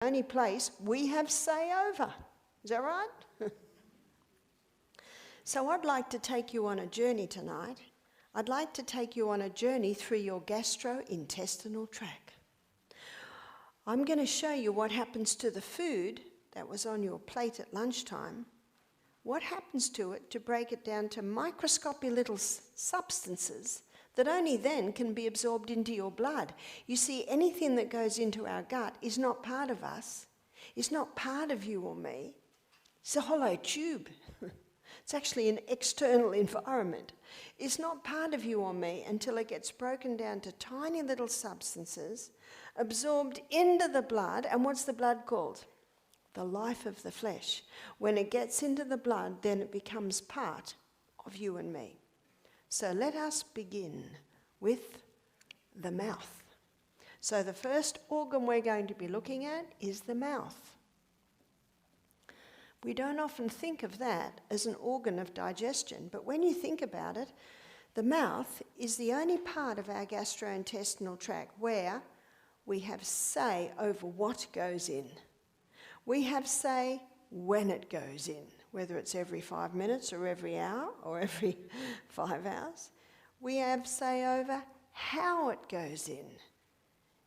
only place we have say over. Is that right? So I'd like to take you on a journey tonight. I'd like to take you on a journey through your gastrointestinal tract. I'm going to show you what happens to the food that was on your plate at lunchtime, what happens to it to break it down to microscopic little substances that only then can be absorbed into your blood. You see, anything that goes into our gut is not part of us, is not part of you or me. It's a hollow tube. It's actually an external environment. It's not part of you or me until it gets broken down to tiny little substances, absorbed into the blood. And what's the blood called? The life of the flesh. When it gets into the blood, then it becomes part of you and me. So let us begin with the mouth. So the first organ we're going to be looking at is the mouth. We don't often think of that as an organ of digestion, but when you think about it, the mouth is the only part of our gastrointestinal tract where we have say over what goes in. We have say when it goes in, whether it's every 5 minutes or every hour or every 5 hours. We have say over how it goes in.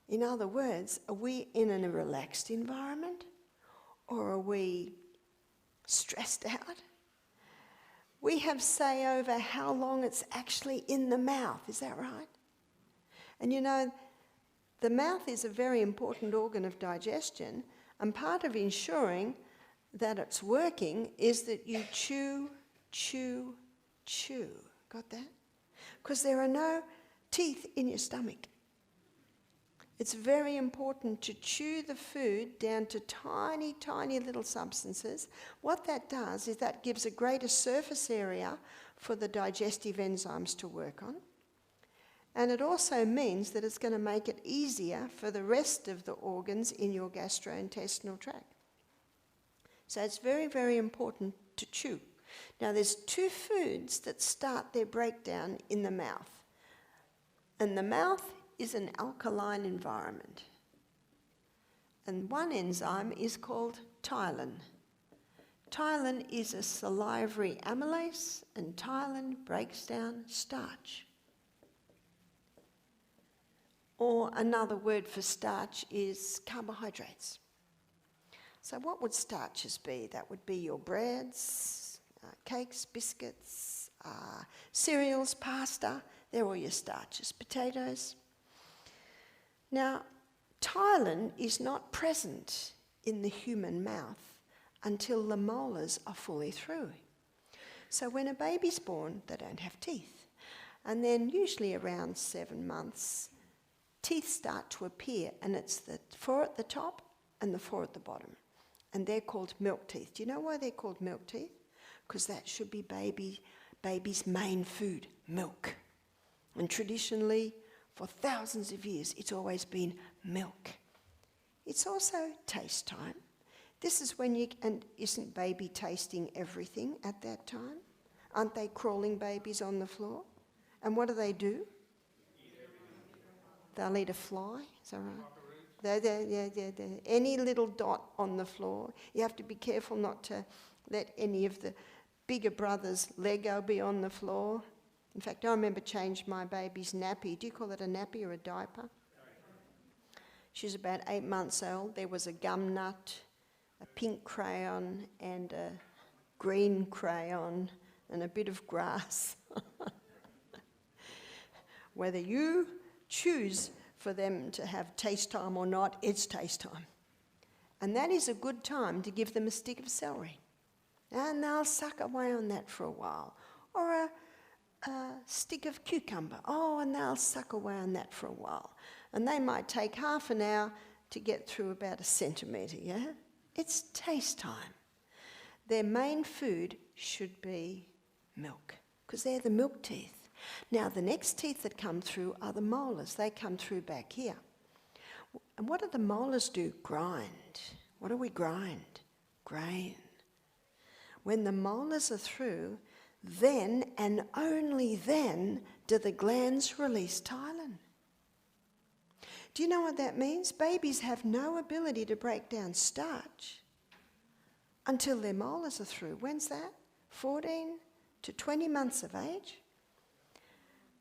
In other words, are we in a relaxed environment or are we stressed out? We have say over how long it's actually in the mouth. Is that right? And you know, the mouth is a very important organ of digestion, and part of ensuring that it's working is that you chew, chew, chew. Got that? Because there are no teeth in your stomach. It's very important to chew the food down to tiny, tiny little substances. What that does is that gives a greater surface area for the digestive enzymes to work on. And it also means that it's going to make it easier for the rest of the organs in your gastrointestinal tract. So it's very, very important to chew. Now there's 2 foods that start their breakdown in the mouth. And the mouth is an alkaline environment. And one enzyme is called ptyalin. Ptyalin is a salivary amylase, and ptyalin breaks down starch. Or another word for starch is carbohydrates. So what would starches be? That would be your breads, cakes, biscuits, cereals, pasta. They're all your starches. Potatoes. Now, ptyalin is not present in the human mouth until the molars are fully through. So when a baby's born, they don't have teeth. And then usually around 7 months, teeth start to appear, and it's the 4 at the top and the 4 at the bottom. And they're called milk teeth. Do you know why they're called milk teeth? Because that should be baby's main food, milk. And traditionally, for thousands of years, it's always been milk. It's also taste time. This is when and isn't baby tasting everything at that time? Aren't they crawling babies on the floor? And what do? They'll eat a fly, is that right? Any little dot on the floor. You have to be careful not to let any of the bigger brother's Lego be on the floor. In fact, I remember changed my baby's nappy. Do you call it a nappy or a diaper? She was about 8 months old. There was a gum nut, a pink crayon, and a green crayon, and a bit of grass. Whether you choose for them to have taste time or not, it's taste time. And that is a good time to give them a stick of celery. And they'll suck away on that for a while. Or a stick of cucumber. Oh, and they'll suck away on that for a while. And they might take half an hour to get through about 1 centimetre, yeah? It's taste time. Their main food should be milk, because they're the milk teeth. Now, the next teeth that come through are the molars. They come through back here. And what do the molars do? Grind. What do we grind? Grain. When the molars are through, then and only then do the glands release ptyalin. Do you know what that means? Babies have no ability to break down starch until their molars are through. When's that? 14 to 20 months of age.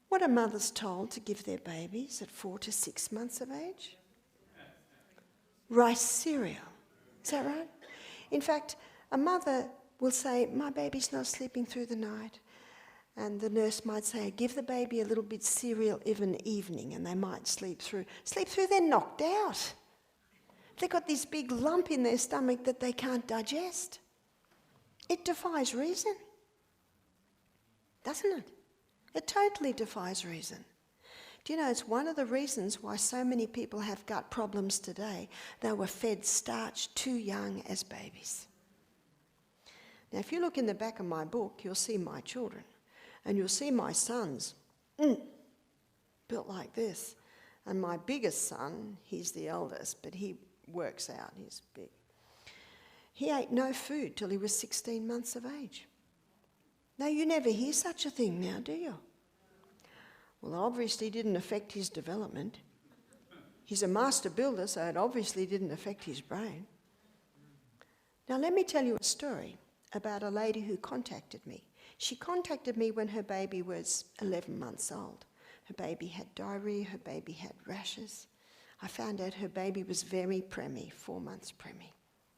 What are mothers told to give their babies at 4 to 6 months of age? Rice cereal. Is that right? In fact, a mother will say, my baby's not sleeping through the night. And the nurse might say, give the baby a little bit cereal even evening, and they might sleep through. Sleep through, they're knocked out. They've got this big lump in their stomach that they can't digest. It defies reason, doesn't it? It totally defies reason. Do you know, it's one of the reasons why so many people have gut problems today. They were fed starch too young as babies. Now, if you look in the back of my book, you'll see my children. And you'll see my sons, built like this. And my biggest son, he's the eldest, but he works out, he's big. He ate no food till he was 16 months of age. Now, you never hear such a thing now, do you? Well, obviously didn't affect his development. He's a master builder, so it obviously didn't affect his brain. Now, let me tell you a story about a lady who contacted me. She contacted me when her baby was 11 months old. Her baby had diarrhea, her baby had rashes. I found out her baby was very preemie, 4 months preemie.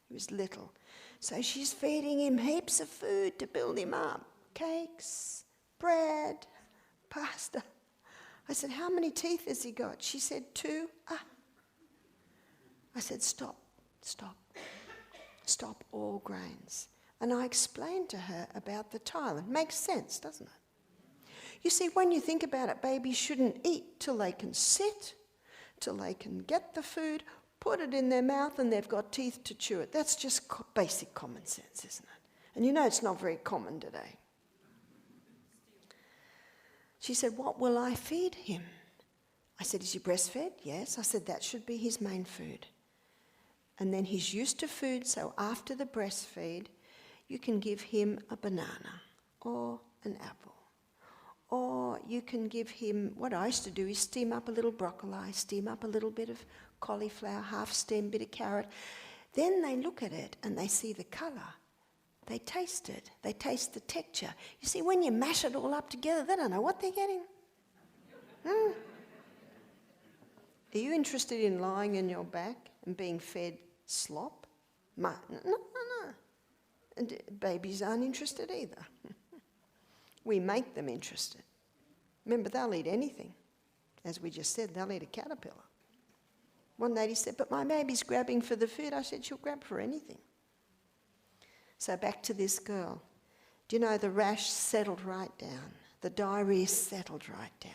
He was little. So she's feeding him heaps of food to build him up. Cakes, bread, pasta. I said, how many teeth has he got? She said, 2. I said, stop all grains. And I explained to her about the tile. It makes sense, doesn't it? You see, when you think about it, babies shouldn't eat till they can sit, till they can get the food, put it in their mouth, and they've got teeth to chew it. That's just basic common sense, isn't it? And you know it's not very common today. She said, what will I feed him? I said, is he breastfed? Yes. I said, that should be his main food. And then he's used to food, so after the breastfeed, you can give him a banana or an apple. Or you can give him, what I used to do is steam up a little broccoli, steam up a little bit of cauliflower, half-steamed bit of carrot. Then they look at it and they see the colour. They taste it. They taste the texture. You see, when you mash it all up together, they don't know what they're getting. Are you interested in lying on your back and being fed slop? No. And babies aren't interested either. We make them interested. Remember, they'll eat anything. As we just said, they'll eat a caterpillar. One lady said, but my baby's grabbing for the food. I said, she'll grab for anything. So back to this girl. Do you know, the rash settled right down. The diarrhea settled right down.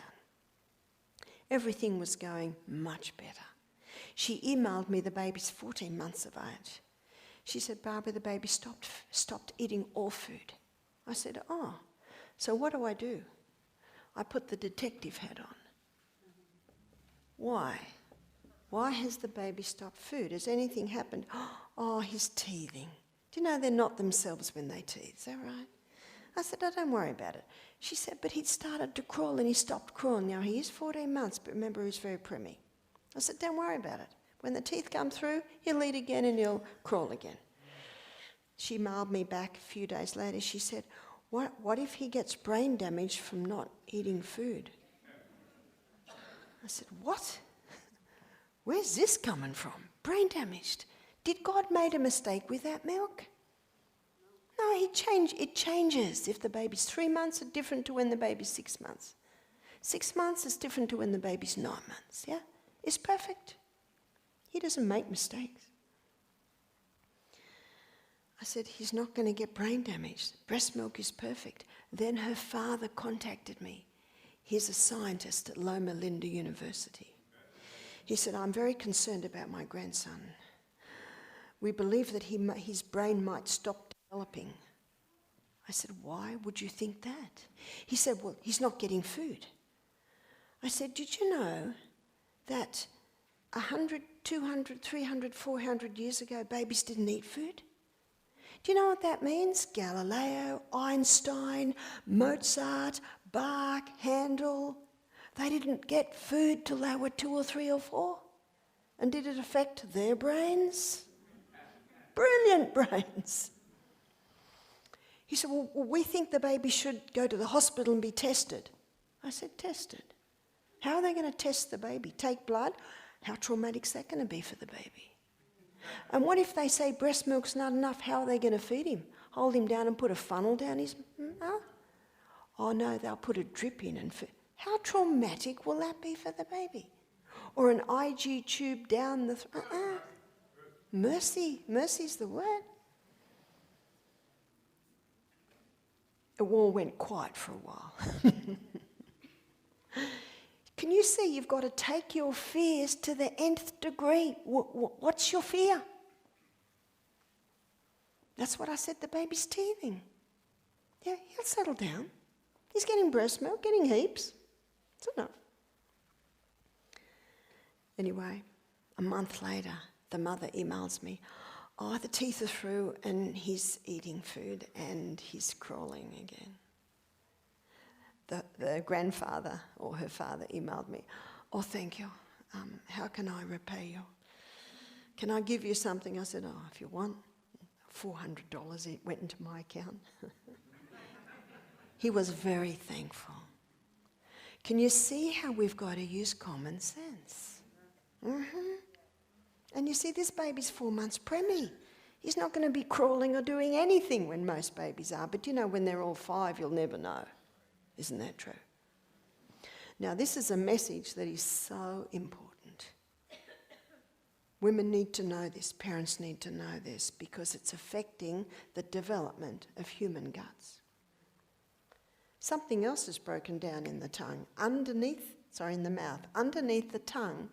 Everything was going much better. She emailed me the baby's 14 months of age. She said, Barbara, the baby stopped eating all food. I said, oh, so what do? I put the detective hat on. Why? Why has the baby stopped food? Has anything happened? Oh, he's teething. Do you know they're not themselves when they teeth? Is that right? I said, oh, don't worry about it. She said, but he'd started to crawl and he stopped crawling. Now, he is 14 months, but remember, he's very preemie. I said, don't worry about it. When the teeth come through, he'll eat again and he'll crawl again. She mailed me back a few days later. She said, what if he gets brain damage from not eating food? I said, what? Where's this coming from? Brain damaged. Did God make a mistake with that milk? No, it changes. If the baby's 3 months, it's different to when the baby's 6 months. 6 months is different to when the baby's 9 months, yeah? It's perfect. He doesn't make mistakes. I said, he's not going to get brain damage. Breast milk is perfect. Then her father contacted me. He's a scientist at Loma Linda University. He said, I'm very concerned about my grandson. We believe that his brain might stop developing. I said, why would you think that? He said, well, he's not getting food. I said, did you know that 100, 200, 300, 400 years ago, babies didn't eat food? Do you know what that means? Galileo, Einstein, Mozart, Bach, Handel, they didn't get food till they were 2 or 3 or 4. And did it affect their brains? Brilliant brains. He said, well, we think the baby should go to the hospital and be tested. I said, tested? How are they going to test the baby? Take blood? How traumatic is that going to be for the baby? And what if they say breast milk's not enough? How are they going to feed him? Hold him down and put a funnel down his mouth? Oh no, they'll put a drip in and feed. How traumatic will that be for the baby? Or an IG tube down the Mercy. Mercy's the word. The war went quiet for a while. Can you see you've got to take your fears to the nth degree? What's your fear? That's what I said, the baby's teething. Yeah, he'll settle down. He's getting breast milk, getting heaps. It's enough. Anyway, a month later, the mother emails me, oh, the teeth are through and he's eating food and he's crawling again. The grandfather or her father emailed me, oh, thank you. How can I repay you? Can I give you something? I said, oh, if you want. $400, it went into my account. He was very thankful. Can you see how we've got to use common sense? And you see, this baby's 4 months preemie. He's not going to be crawling or doing anything when most babies are. But you know, when they're all 5, you'll never know. Isn't that true? Now, this is a message that is so important. Women need to know this, parents need to know this, because it's affecting the development of human guts. Something else is broken down in the tongue. In the mouth. Underneath the tongue,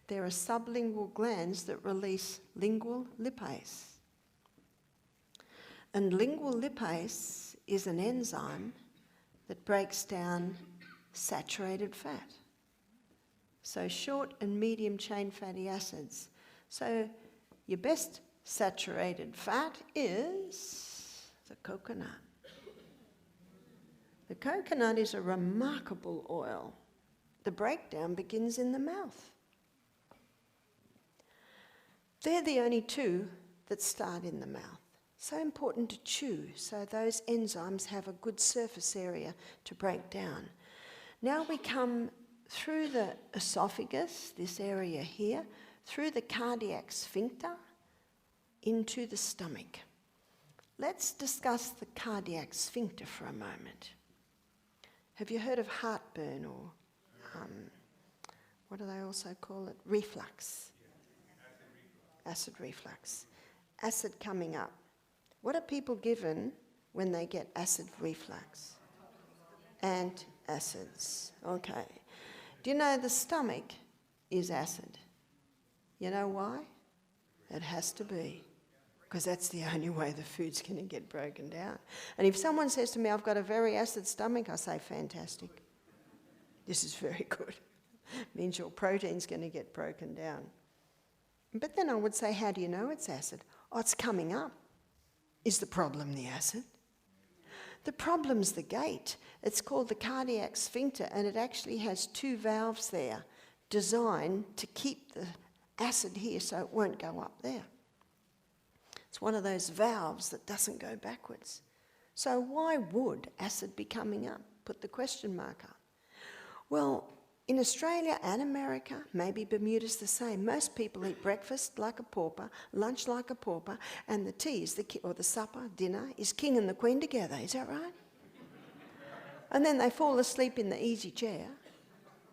there are sublingual glands that release lingual lipase. And lingual lipase is an enzyme that breaks down saturated fat. So short and medium chain fatty acids. So your best saturated fat is the coconut. The coconut is a remarkable oil. The breakdown begins in the mouth. They're the only two that start in the mouth. So important to chew, so those enzymes have a good surface area to break down. Now we come through the esophagus, this area here, through the cardiac sphincter, into the stomach. Let's discuss the cardiac sphincter for a moment. Have you heard of heartburn or, what do they also call it? Reflux. Acid reflux. Acid coming up. What are people given when they get acid reflux? Antacids. Okay. Do you know the stomach is acid? You know why? It has to be. Because that's the only way the food's going to get broken down. And if someone says to me, I've got a very acid stomach, I say, fantastic. This is very good. Means your protein's going to get broken down. But then I would say, how do you know it's acid? Oh, it's coming up. Is the problem the acid? The problem's the gate. It's called the cardiac sphincter, and it actually has 2 valves there designed to keep the acid here so it won't go up there. It's one of those valves that doesn't go backwards. So why would acid be coming up? Put the question mark up. Well, in Australia and America, maybe Bermuda's the same, most people eat breakfast like a pauper, lunch like a pauper, and the tea is or the supper, dinner, is king and the queen together. Is that right? And then they fall asleep in the easy chair,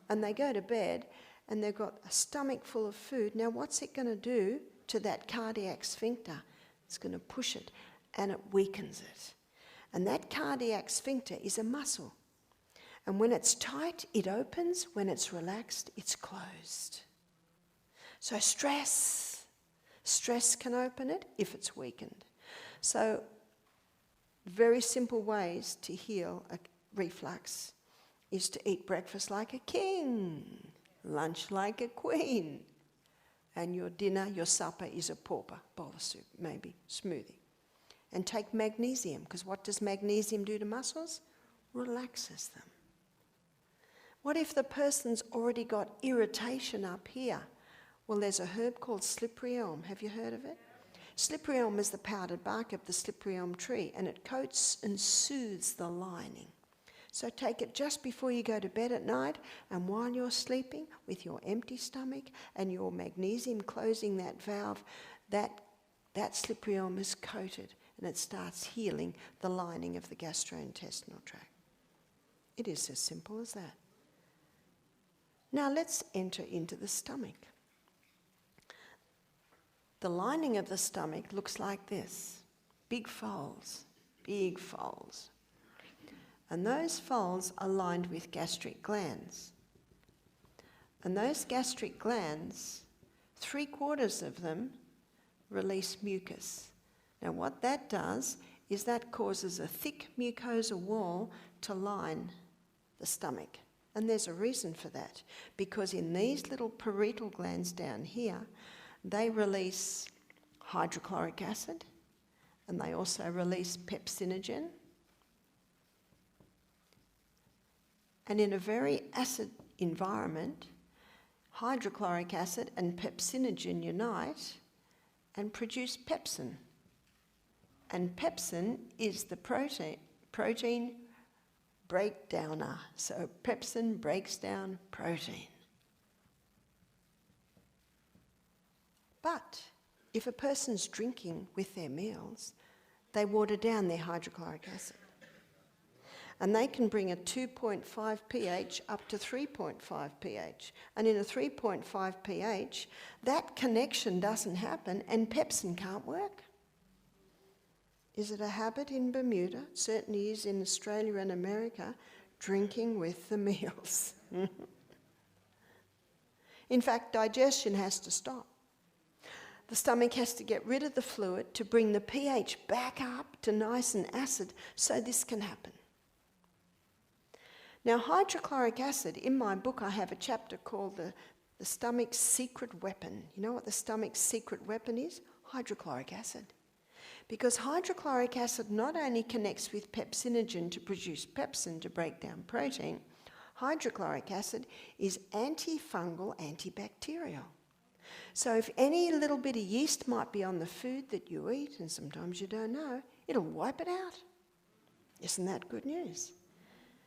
and they go to bed, and they've got a stomach full of food. Now, what's it going to do to that cardiac sphincter? It's going to push it, and it weakens it. And that cardiac sphincter is a muscle. And when it's tight, it opens. When it's relaxed, it's closed. So stress can open it if it's weakened. So very simple ways to heal a reflux is to eat breakfast like a king, lunch like a queen, and your dinner, your supper is a pauper, bowl of soup, maybe, smoothie. And take magnesium, because what does magnesium do to muscles? Relaxes them. What if the person's already got irritation up here? Well, there's a herb called slippery elm. Have you heard of it? Slippery elm is the powdered bark of the slippery elm tree, and it coats and soothes the lining. So take it just before you go to bed at night, and while you're sleeping with your empty stomach and your magnesium closing that valve, that slippery elm is coated and it starts healing the lining of the gastrointestinal tract. It is as simple as that. Now let's enter into the stomach. The lining of the stomach looks like this. Big folds, big folds. And those folds are lined with gastric glands. And those gastric glands, 3/4 of them release mucus. Now what that does is that causes a thick mucosa wall to line the stomach. And there's a reason for that, because in these little parietal glands down here, they release hydrochloric acid, and they also release pepsinogen. And in a very acid environment, hydrochloric acid and pepsinogen unite and produce pepsin. And pepsin is the protein breakdowner. So pepsin breaks down protein. But if a person's drinking with their meals, they water down their hydrochloric acid. And they can bring a 2.5 pH up to 3.5 pH. And in a 3.5 pH, that connection doesn't happen and pepsin can't work. Is it a habit in Bermuda? It certainly is in Australia and America, drinking with the meals. In fact, digestion has to stop. The stomach has to get rid of the fluid to bring the pH back up to nice and acid so this can happen. Now, hydrochloric acid, in my book I have a chapter called the stomach's secret weapon. You know what the stomach's secret weapon is? Hydrochloric acid. Because hydrochloric acid not only connects with pepsinogen to produce pepsin to break down protein, hydrochloric acid is antifungal, antibacterial. So if any little bit of yeast might be on the food that you eat, and sometimes you don't know, it'll wipe it out. Isn't that good news?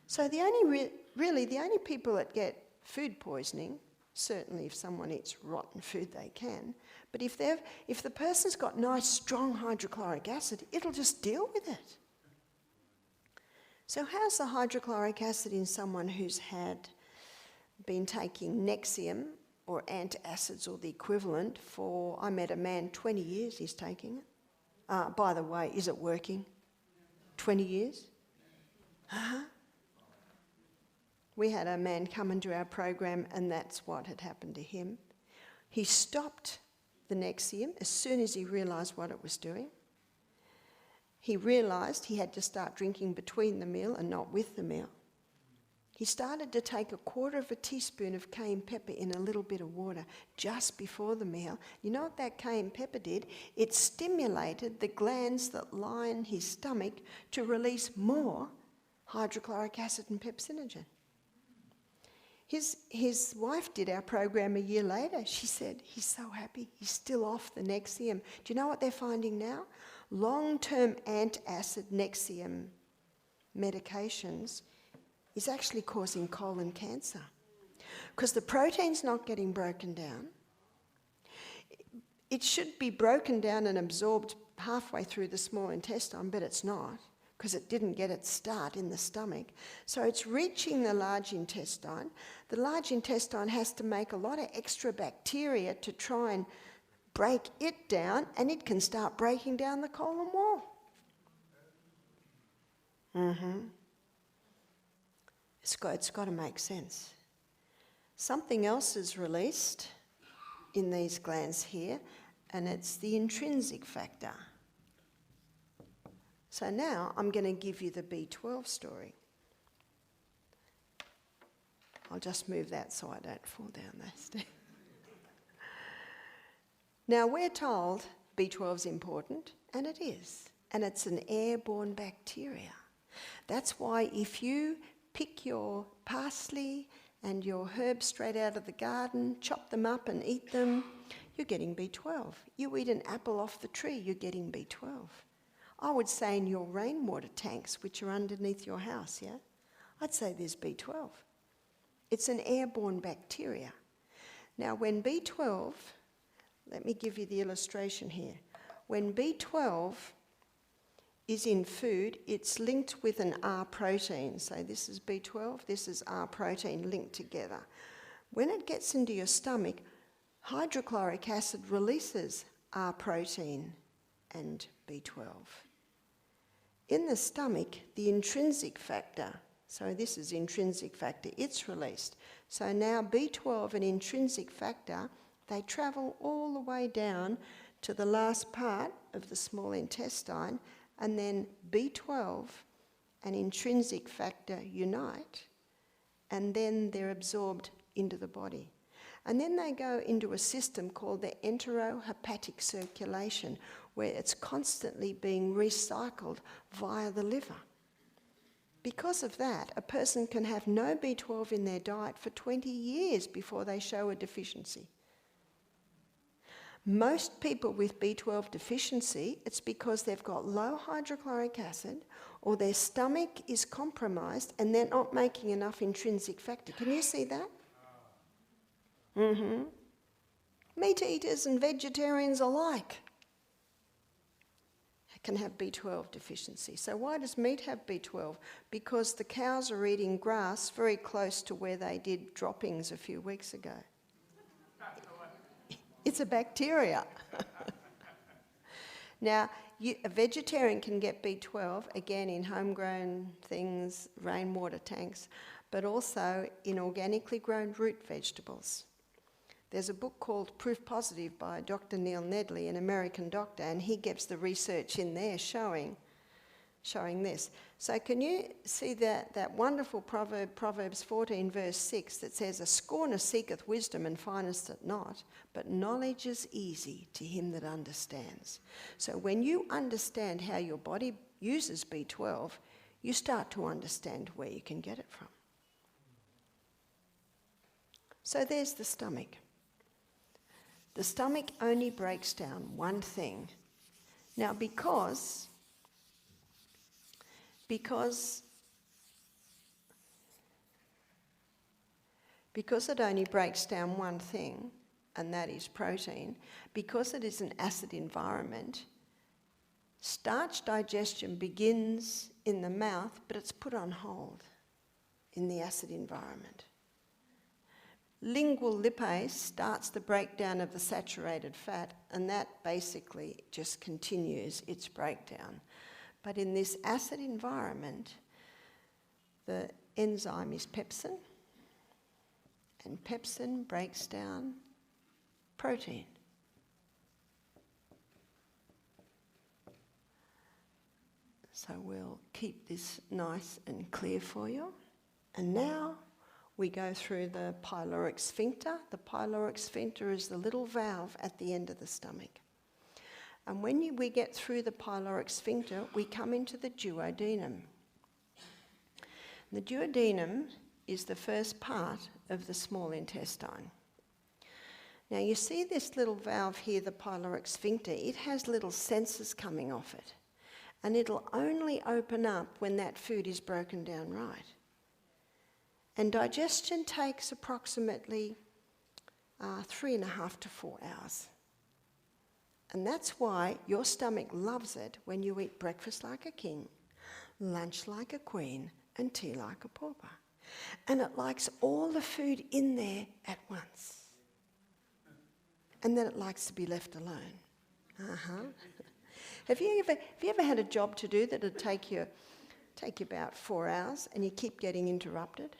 So the only people that get food poisoning, certainly if someone eats rotten food they can, but if the person's got nice strong hydrochloric acid, it'll just deal with it. So how's the hydrochloric acid in someone who's been taking Nexium or antacids or the equivalent for, I met a man, 20 years he's taking it. By the way, is it working? 20 years? We had a man come into our program and that's what had happened to him. He stopped the Nexium as soon as he realised what it was doing. He realised he had to start drinking between the meal and not with the meal. He started to take 1/4 teaspoon of cayenne pepper in a little bit of water just before the meal. You know what that cayenne pepper did? It stimulated the glands that line his stomach to release more hydrochloric acid and pepsinogen. His wife did our program a year later. She said, he's so happy, he's still off the Nexium. Do you know what they're finding now? Long-term antacid Nexium medications is actually causing colon cancer because the protein's not getting broken down. It should be broken down and absorbed halfway through the small intestine, but it's not because it didn't get its start in the stomach. So it's reaching the large intestine. The large intestine has to make a lot of extra bacteria to try and break it down, and it can start breaking down the colon wall. It's got to make sense. Something else is released in these glands here, and it's the intrinsic factor. So now I'm going to give you the B12 story. I'll just move that so I don't fall down those stairs. Now we're told B12 is important, and it is. And it's an airborne bacteria. That's why if you pick your parsley and your herbs straight out of the garden, chop them up and eat them, you're getting B12. You eat an apple off the tree, you're getting B12. I would say in your rainwater tanks, which are underneath your house, yeah? I'd say there's B12. It's an airborne bacteria. Now, when B12, let me give you the illustration here. When B12 is in food, it's linked with an R protein. So this is B12, this is R protein linked together. When it gets into your stomach, hydrochloric acid releases R protein and B12. In the stomach, the intrinsic factor, so this is intrinsic factor, it's released. So now B12 and intrinsic factor, they travel all the way down to the last part of the small intestine, and then B12 and intrinsic factor unite, and then they're absorbed into the body. And then they go into a system called the enterohepatic circulation, where it's constantly being recycled via the liver. Because of that, a person can have no B12 in their diet for 20 years before they show a deficiency. Most people with B12 deficiency, it's because they've got low hydrochloric acid or their stomach is compromised and they're not making enough intrinsic factor. Can you see that? Meat eaters and vegetarians alike can have B12 deficiency. So why does meat have B12? Because the cows are eating grass very close to where they did droppings a few weeks ago. It's a bacteria. Now, a vegetarian can get B12, again in homegrown things, rainwater tanks, but also in organically grown root vegetables. There's a book called Proof Positive by Dr. Neil Nedley, an American doctor, and he gives the research in there showing this. So can you see that wonderful proverb, Proverbs 14 verse 6, that says, "A scorner seeketh wisdom and findeth it not, but knowledge is easy to him that understands." So when you understand how your body uses B12, you start to understand where you can get it from. So there's the stomach. The stomach only breaks down one thing. Now, because it only breaks down one thing, and that is protein, because it is an acid environment, starch digestion begins in the mouth, but it's put on hold in the acid environment. Lingual lipase starts the breakdown of the saturated fat, and that basically just continues its breakdown. But in this acid environment, the enzyme is pepsin, and pepsin breaks down protein. So we'll keep this nice and clear for you. And now we go through the pyloric sphincter. The pyloric sphincter is the little valve at the end of the stomach. And when we get through the pyloric sphincter, we come into the duodenum. The duodenum is the first part of the small intestine. Now you see this little valve here, the pyloric sphincter, it has little sensors coming off it. And it'll only open up when that food is broken down right. And digestion takes approximately 3.5 to 4 hours. And that's why your stomach loves it when you eat breakfast like a king, lunch like a queen, and tea like a pauper. And it likes all the food in there at once. And then it likes to be left alone. Have you ever had a job to do that would take you about 4 hours and you keep getting interrupted?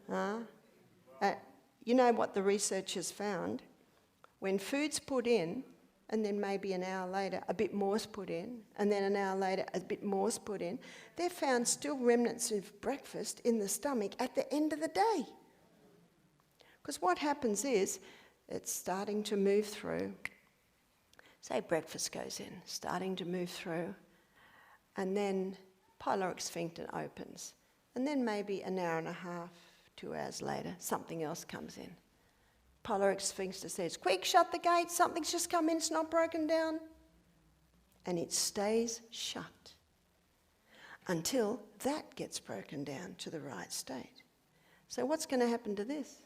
You know what the researchers found? When food's put in, and then maybe an hour later a bit more's put in, and then an hour later a bit more's put in, they've found still remnants of breakfast in the stomach at the end of the day. Because what happens is, it's starting to move through. Say breakfast goes in, starting to move through, and then pyloric sphincter opens. And then maybe an hour and a half, 2 hours later, something else comes in. Pyloric sphincter says, quick, shut the gate, something's just come in, it's not broken down. And it stays shut until that gets broken down to the right state. So what's going to happen to this?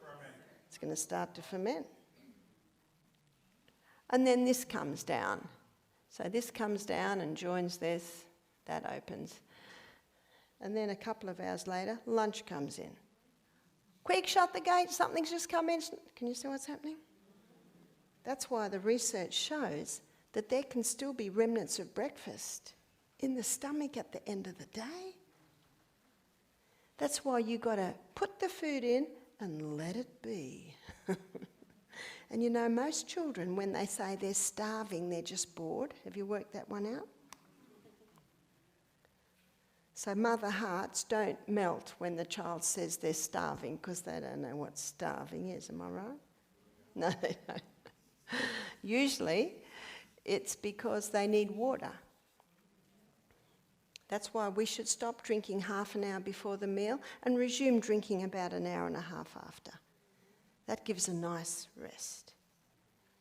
Ferment. It's going to start to ferment. And then this comes down. So this comes down and joins this, that opens. And then a couple of hours later, lunch comes in. Quick, shut the gate, something's just come in. Can you see what's happening? That's why the research shows that there can still be remnants of breakfast in the stomach at the end of the day. That's why you've got to put the food in and let it be. And you know, most children, when they say they're starving, they're just bored. Have you worked that one out? So mother hearts don't melt when the child says they're starving because they don't know what starving is, am I right? No, they don't. Usually it's because they need water. That's why we should stop drinking half an hour before the meal and resume drinking about an hour and a half after. That gives a nice rest.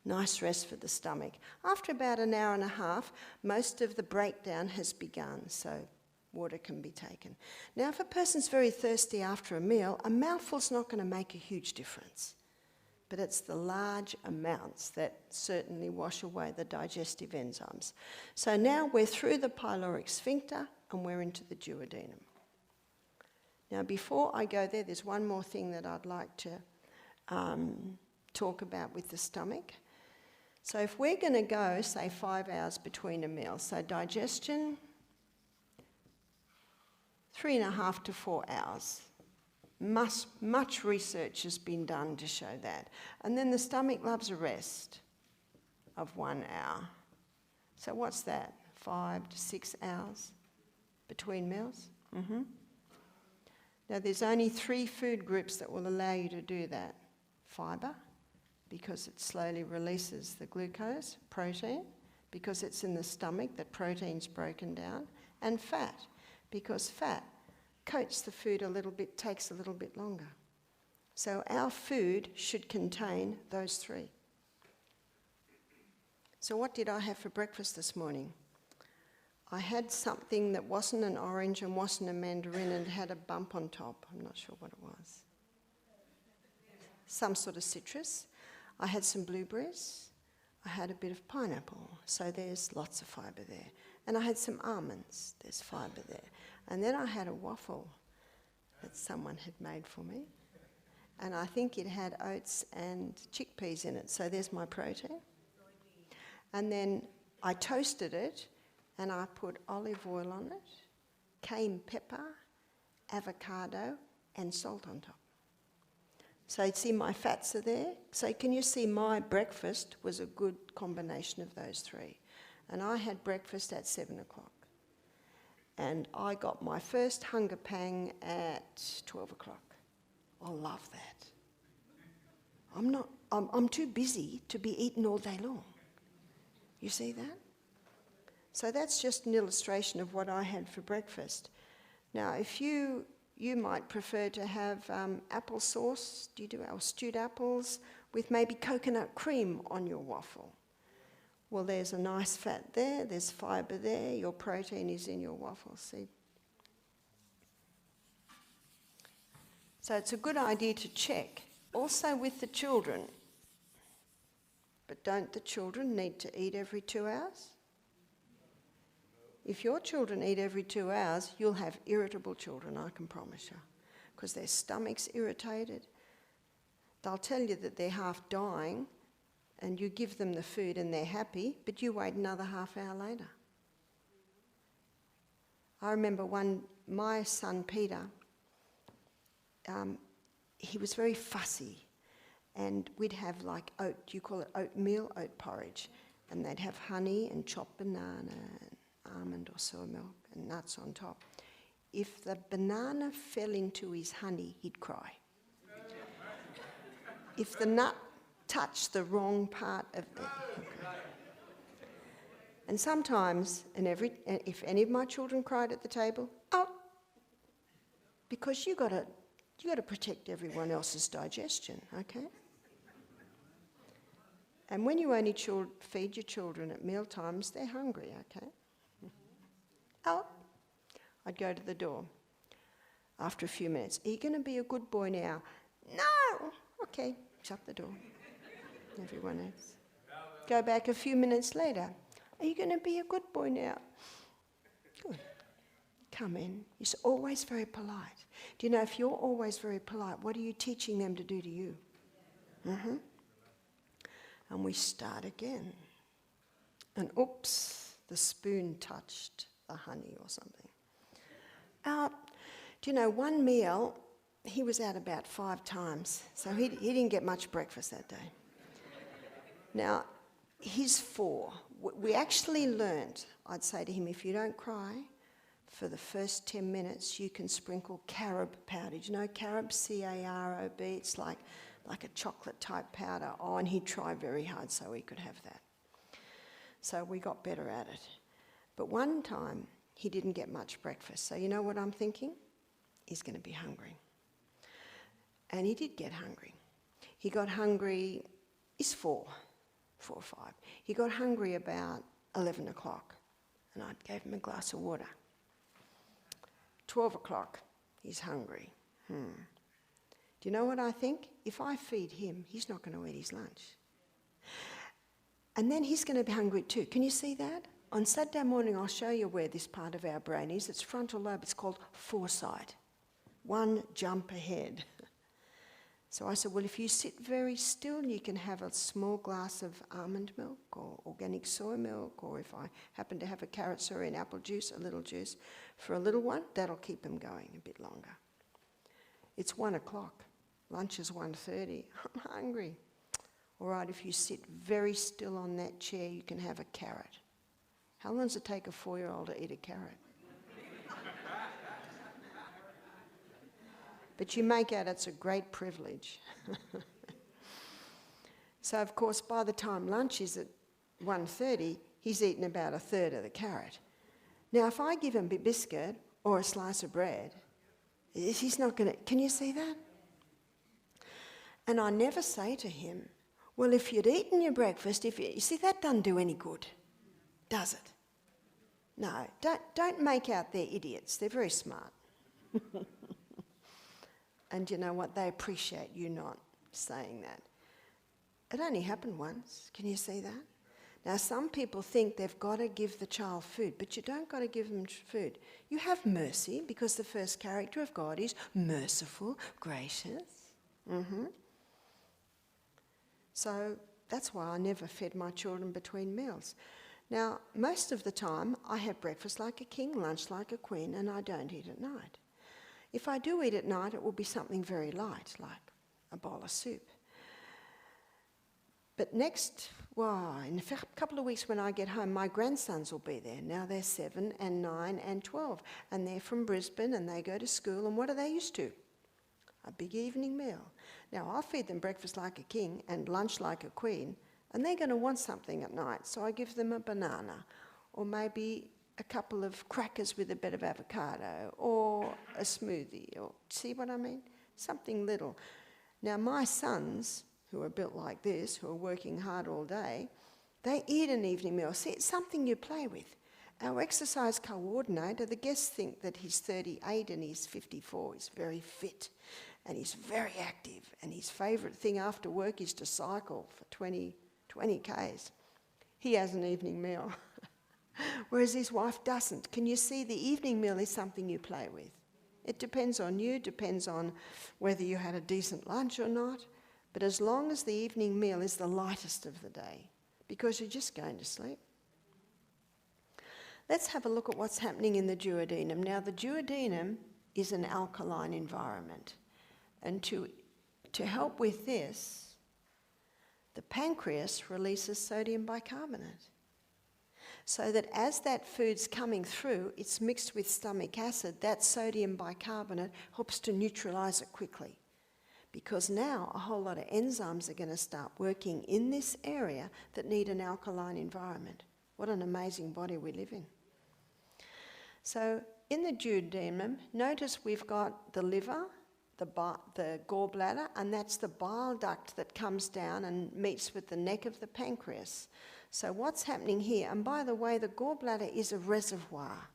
Nice rest for the stomach. After about an hour and a half, most of the breakdown has begun, so water can be taken. Now, if a person's very thirsty after a meal, a mouthful's not going to make a huge difference. But it's the large amounts that certainly wash away the digestive enzymes. So now we're through the pyloric sphincter and we're into the duodenum. Now, before I go there, there's one more thing that I'd like to talk about with the stomach. So if we're going to go, say, 5 hours between a meal, so digestion, 3.5 to 4 hours. Much research has been done to show that. And then the stomach loves a rest of 1 hour. So what's that? 5 to 6 hours between meals? Now there's only 3 food groups that will allow you to do that. Fibre, because it slowly releases the glucose. Protein, because it's in the stomach that protein's broken down. And fat, because fat coats the food a little bit, takes a little bit longer. So our food should contain those 3. So what did I have for breakfast this morning? I had something that wasn't an orange and wasn't a mandarin and had a bump on top. I'm not sure what it was. Some sort of citrus. I had some blueberries. I had a bit of pineapple. So there's lots of fibre there. And I had some almonds. There's fibre there. And then I had a waffle that someone had made for me. And I think it had oats and chickpeas in it. So there's my protein. And then I toasted it and I put olive oil on it, cayenne pepper, avocado and salt on top. So you see my fats are there. So can you see my breakfast was a good combination of those 3. And I had breakfast at 7 o'clock. And I got my first hunger pang at 12 o'clock. I love that. I'm too busy to be eating all day long. You see that? So that's just an illustration of what I had for breakfast. Now, if you might prefer to have apple sauce, do you do our stewed apples with maybe coconut cream on your waffle? Well, there's a nice fat there, there's fibre there, your protein is in your waffle, see? So it's a good idea to check. Also with the children. But don't the children need to eat every 2 hours? If your children eat every 2 hours, you'll have irritable children, I can promise you, because their stomach's irritated. They'll tell you that they're half dying, and you give them the food and they're happy, but you wait another half hour later. I remember my son Peter, he was very fussy, and we'd have like oat, you call it oatmeal, oat porridge, and they'd have honey and chopped banana and almond or soy milk and nuts on top. If the banana fell into his honey, he'd cry. If the nut touched the wrong part of it. And sometimes, if any of my children cried at the table, out. because you got to protect everyone else's digestion, okay? And when you only feed your children at meal times, they're hungry, okay? Out. I'd go to the door. After a few minutes, are you going to be a good boy now? No! Okay, shut the door. Everyone else. Go back a few minutes later. Are you going to be a good boy now? Good. Come in. He's always very polite. Do you know, if you're always very polite, what are you teaching them to do to you? Mm-hmm. And we start again. And oops, the spoon touched the honey or something. Out. Do you know, one meal, he was out about 5 times, so he didn't get much breakfast that day. Now, he's 4. We actually learnt, I'd say to him, if you don't cry for the first 10 minutes, you can sprinkle carob powder. Do you know carob, C-A-R-O-B? It's like a chocolate-type powder. Oh, and he'd try very hard so he could have that. So we got better at it. But one time, he didn't get much breakfast. So you know what I'm thinking? He's going to be hungry. And he did get hungry. He got hungry, he's 4 or 5. He got hungry about 11 o'clock, and I gave him a glass of water. 12 o'clock, he's hungry. Do you know what I think? If I feed him, he's not going to eat his lunch. And then he's going to be hungry too. Can you see that? On Saturday morning, I'll show you where this part of our brain is. It's frontal lobe. It's called foresight. One jump ahead. So I said, well, if you sit very still, you can have a small glass of almond milk or organic soy milk, or if I happen to have a carrot, celery and apple juice, a little juice for a little one, that'll keep him going a bit longer. It's 1 o'clock. Lunch is 1:30. I'm hungry. All right, if you sit very still on that chair, you can have a carrot. How long does it take a 4-year-old to eat a carrot? But you make out it's a great privilege. So, of course, by the time lunch is at 1:30, he's eaten about a third of the carrot. Now, if I give him a biscuit or a slice of bread, he's not going to... Can you see that? And I never say to him, well, if you'd eaten your breakfast, you see, that doesn't do any good, does it? No, don't make out they're idiots. They're very smart. And you know what? They appreciate you not saying that. It only happened once. Can you see that? Now, some people think they've got to give the child food, but you don't got to give them food. You have mercy, because the first character of God is merciful, gracious. So that's why I never fed my children between meals. Now, most of the time, I have breakfast like a king, lunch like a queen, and I don't eat at night. If I do eat at night, it will be something very light, like a bowl of soup. But in a couple of weeks when I get home, my grandsons will be there. Now they're 7 and 9 and 12, and they're from Brisbane, and they go to school, and what are they used to? A big evening meal. Now, I'll feed them breakfast like a king and lunch like a queen, and they're going to want something at night, so I give them a banana, or maybe a couple of crackers with a bit of avocado, or a smoothie, or see what I mean? Something little. Now, my sons, who are built like this, who are working hard all day, they eat an evening meal. See, it's something you play with. Our exercise coordinator, the guests think that he's 38 and he's 54. He's very fit and he's very active, and his favourite thing after work is to cycle for 20 Ks. He has an evening meal. Whereas his wife doesn't. Can you see, the evening meal is something you play with? It depends on you, depends on whether you had a decent lunch or not. But as long as the evening meal is the lightest of the day, because you're just going to sleep. Let's have a look at what's happening in the duodenum. Now, the duodenum is an alkaline environment. And to help with this, the pancreas releases sodium bicarbonate. So that as that food's coming through, it's mixed with stomach acid, that sodium bicarbonate helps to neutralise it quickly. Because now a whole lot of enzymes are going to start working in this area that need an alkaline environment. What an amazing body we live in. So in the duodenum, notice we've got the liver, the gallbladder, and that's the bile duct that comes down and meets with the neck of the pancreas. So what's happening here, and by the way, the gallbladder is a reservoir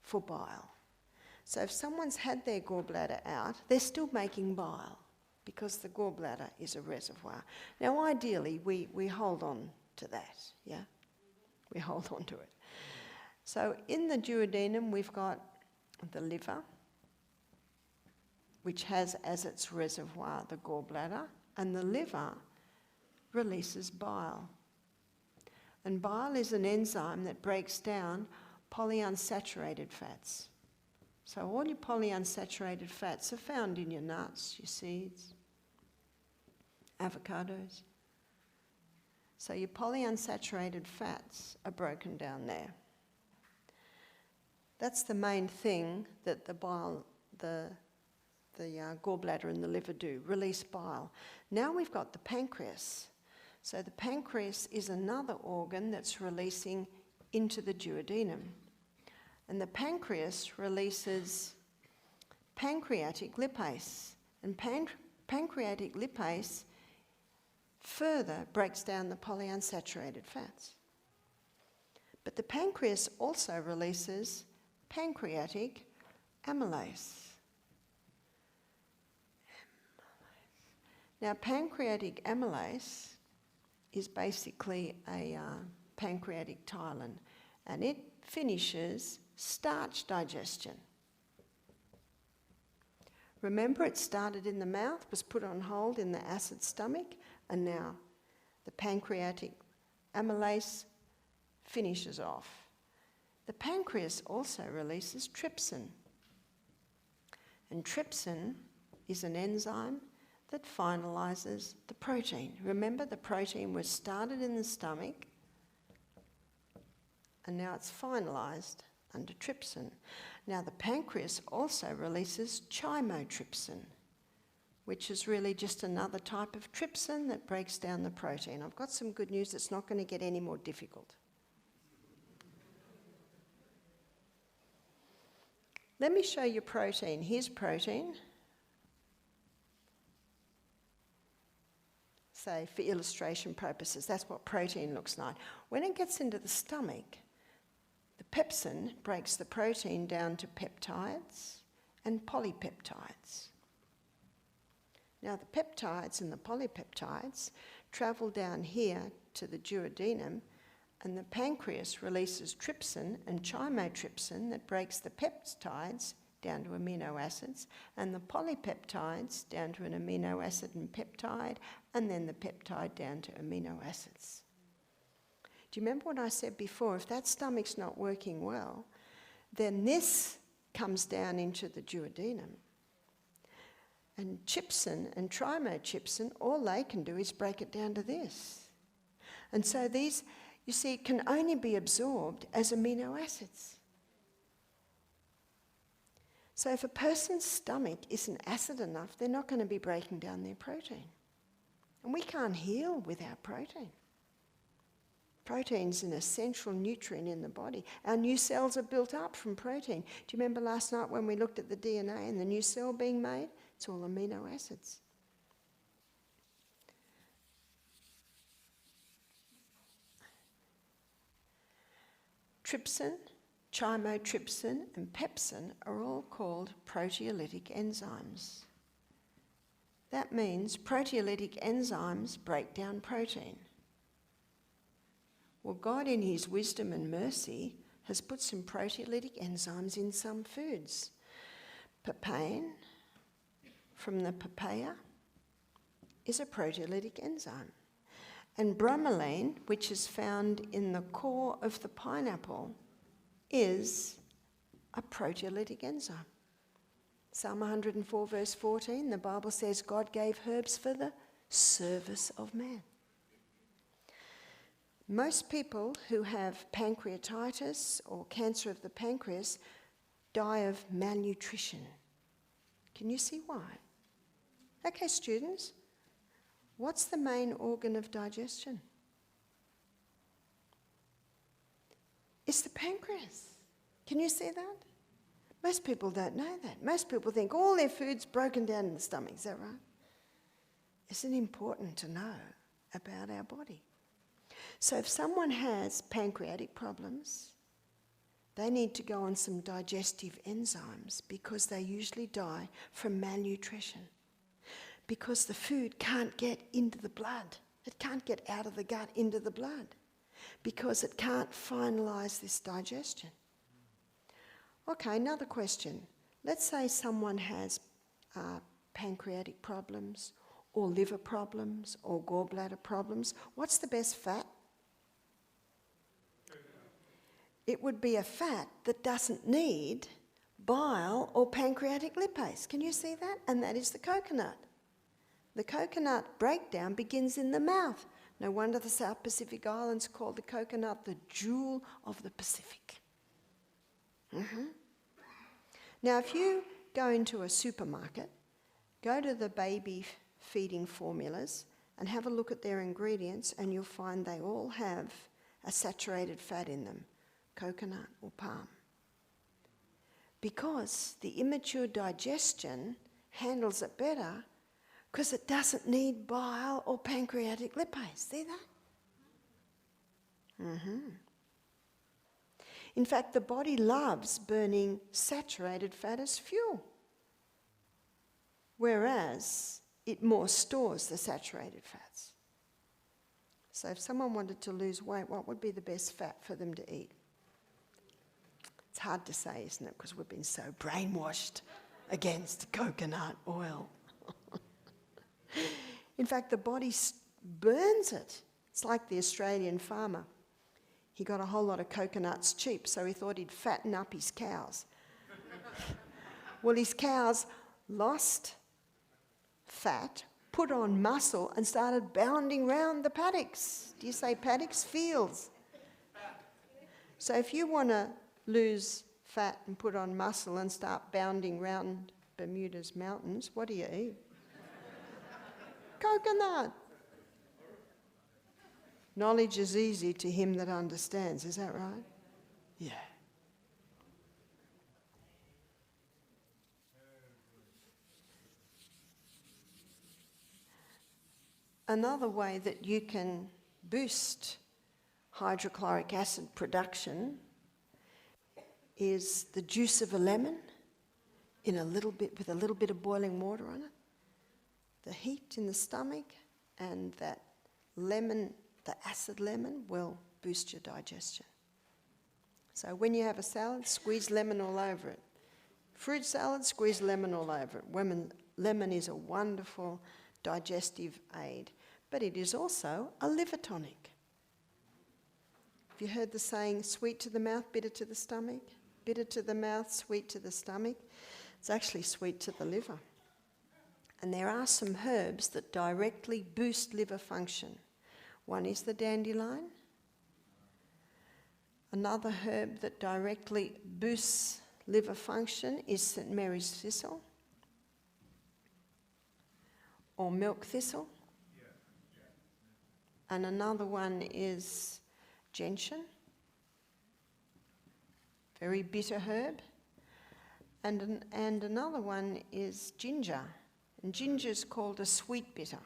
for bile. So if someone's had their gallbladder out, they're still making bile because the gallbladder is a reservoir. Now ideally, we hold on to that, yeah? We hold on to it. So in the duodenum, we've got the liver, which has as its reservoir the gallbladder, and the liver releases bile. And bile is an enzyme that breaks down polyunsaturated fats. So all your polyunsaturated fats are found in your nuts, your seeds, avocados. So your polyunsaturated fats are broken down there. That's the main thing that the gallbladder and the liver do, release bile. Now we've got the pancreas. So the pancreas is another organ that's releasing into the duodenum. And the pancreas releases pancreatic lipase. And pancreatic lipase further breaks down the polyunsaturated fats. But the pancreas also releases pancreatic amylase. Now, pancreatic amylase is basically a pancreatic ptyalin, and it finishes starch digestion. Remember, it started in the mouth, was put on hold in the acid stomach, and now the pancreatic amylase finishes off. The pancreas also releases trypsin, and trypsin is an enzyme that finalises the protein. Remember, the protein was started in the stomach, and now it's finalised under trypsin. Now, the pancreas also releases chymotrypsin, which is really just another type of trypsin that breaks down the protein. I've got some good news, it's not going to get any more difficult. Let me show you protein. Here's protein. Say, for illustration purposes, that's what protein looks like. When it gets into the stomach, the pepsin breaks the protein down to peptides and polypeptides. Now, the peptides and the polypeptides travel down here to the duodenum, and the pancreas releases trypsin and chymotrypsin that breaks the peptides down to amino acids, and the polypeptides down to an amino acid and peptide, and then the peptide down to amino acids. Do you remember what I said before? If that stomach's not working well, then this comes down into the duodenum. And trypsin and chymotrypsin, all they can do is break it down to this. And so these, you see, can only be absorbed as amino acids. So if a person's stomach isn't acid enough, they're not going to be breaking down their protein. And we can't heal without protein. Protein's an essential nutrient in the body. Our new cells are built up from protein. Do you remember last night when we looked at the DNA and the new cell being made? It's all amino acids. Trypsin, chymotrypsin and pepsin are all called proteolytic enzymes. That means proteolytic enzymes break down protein. Well, God in his wisdom and mercy has put some proteolytic enzymes in some foods. Papain from the papaya is a proteolytic enzyme. And bromelain, which is found in the core of the pineapple, is a proteolytic enzyme. Psalm 104 verse 14, the Bible says God gave herbs for the service of man. Most people who have pancreatitis or cancer of the pancreas die of malnutrition. Can you see why? Okay, students, what's the main organ of digestion? It's the pancreas. Can you see that? Most people don't know that. Most people think all their food's broken down in the stomach. Is that right? Isn't it important to know about our body? So if someone has pancreatic problems, they need to go on some digestive enzymes because they usually die from malnutrition. Because the food can't get into the blood. It can't get out of the gut into the blood. Because it can't finalise this digestion. Okay, another question. Let's say someone has pancreatic problems or liver problems or gallbladder problems. What's the best fat? It would be a fat that doesn't need bile or pancreatic lipase. Can you see that? And that is the coconut. The coconut breakdown begins in the mouth. No wonder the South Pacific Islands called the coconut the jewel of the Pacific. Now, if you go into a supermarket, go to the baby feeding formulas and have a look at their ingredients, and you'll find they all have a saturated fat in them, coconut or palm. Because the immature digestion handles it better because it doesn't need bile or pancreatic lipase. See that? In fact, the body loves burning saturated fat as fuel, whereas it more stores the saturated fats. So if someone wanted to lose weight, what would be the best fat for them to eat? It's hard to say, isn't it? Because we've been so brainwashed against coconut oil. In fact, the body burns it. It's like the Australian farmer. He got a whole lot of coconuts cheap, so he thought he'd fatten up his cows. Well, his cows lost fat, put on muscle, and started bounding round the paddocks. Do you say paddocks? Fields. So if you want to lose fat and put on muscle and start bounding round Bermuda's mountains, what do you eat? Coconut. Knowledge is easy to him that understands, is that right? Yeah. Another way that you can boost hydrochloric acid production is the juice of a lemon with a little bit of boiling water on it. The heat in the stomach and that lemon, the acid lemon, will boost your digestion. So when you have a salad, squeeze lemon all over it. Fruit salad, squeeze lemon all over it. Lemon is a wonderful digestive aid, but it is also a liver tonic. Have you heard the saying, sweet to the mouth, bitter to the stomach? Bitter to the mouth, sweet to the stomach. It's actually sweet to the liver. And there are some herbs that directly boost liver function. One is the dandelion. Another herb that directly boosts liver function is St. Mary's thistle or milk thistle. And another one is gentian, very bitter herb. And another one is ginger. And ginger is called a sweet bitter.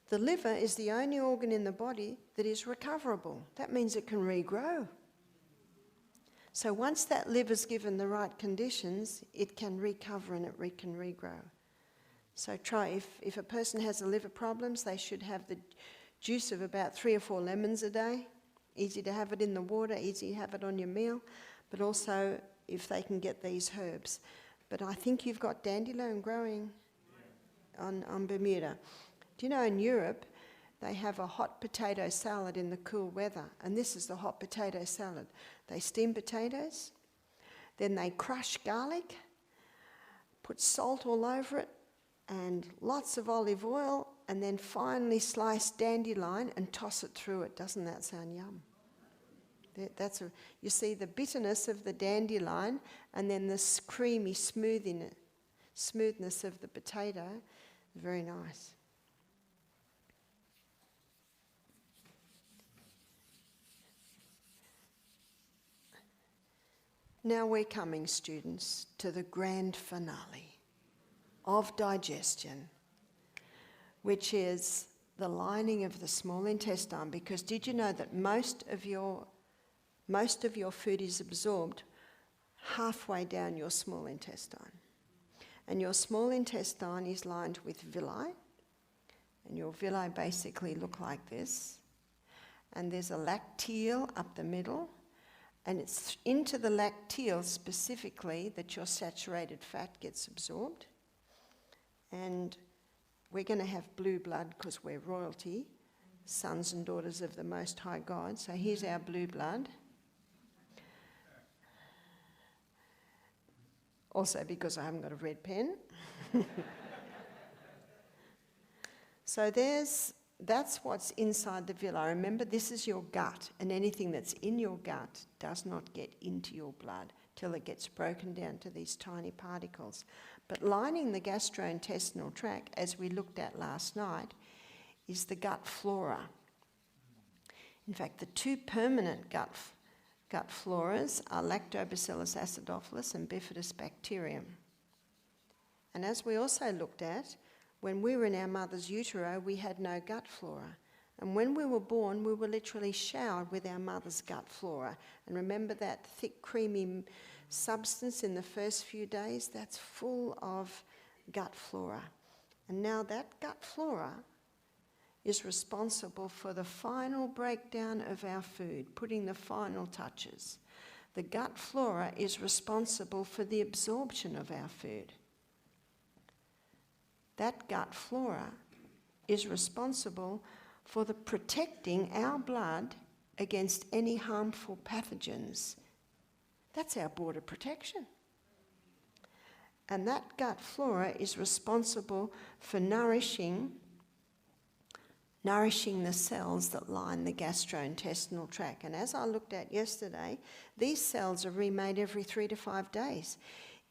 The liver is the only organ in the body that is recoverable. That means it can regrow. So once that liver's given the right conditions, it can recover and it can regrow. So try, if a person has a liver problems, they should have the juice of about 3 or 4 lemons a day. Easy to have it in the water, easy to have it on your meal, but also if they can get these herbs. But I think you've got dandelion growing on Bermuda. Do you know in Europe, they have a hot potato salad in the cool weather, and this is the hot potato salad. They steam potatoes, then they crush garlic, put salt all over it, and lots of olive oil, and then finally slice dandelion and toss it through it. Doesn't that sound yum? You see the bitterness of the dandelion and then this creamy smoothness of the potato. Very nice. Now we're coming, students, to the grand finale of digestion, which is the lining of the small intestine. Because did you know that most of your food is absorbed halfway down your small intestine? And your small intestine is lined with villi, and your villi basically look like this. And there's a lacteal up the middle, and it's into the lacteal specifically that your saturated fat gets absorbed. And we're going to have blue blood because we're royalty, sons and daughters of the Most High God. So here's our blue blood. Also because I haven't got a red pen. So that's what's inside the villi. Remember, this is your gut, and anything that's in your gut does not get into your blood till it gets broken down to these tiny particles. But lining the gastrointestinal tract, as we looked at last night, is the gut flora. In fact, the two permanent gut floras are Lactobacillus acidophilus and Bifidobacterium. And as we also looked at, when we were in our mother's utero, we had no gut flora. And when we were born, we were literally showered with our mother's gut flora. And remember that thick, creamy substance in the first few days? That's full of gut flora. And now that gut flora is responsible for the final breakdown of our food, putting the final touches. The gut flora is responsible for the absorption of our food. That gut flora is responsible for the protecting our blood against any harmful pathogens. That's our border protection. And that gut flora is responsible for nourishing the cells that line the gastrointestinal tract. And as I looked at yesterday, these cells are remade every 3 to 5 days.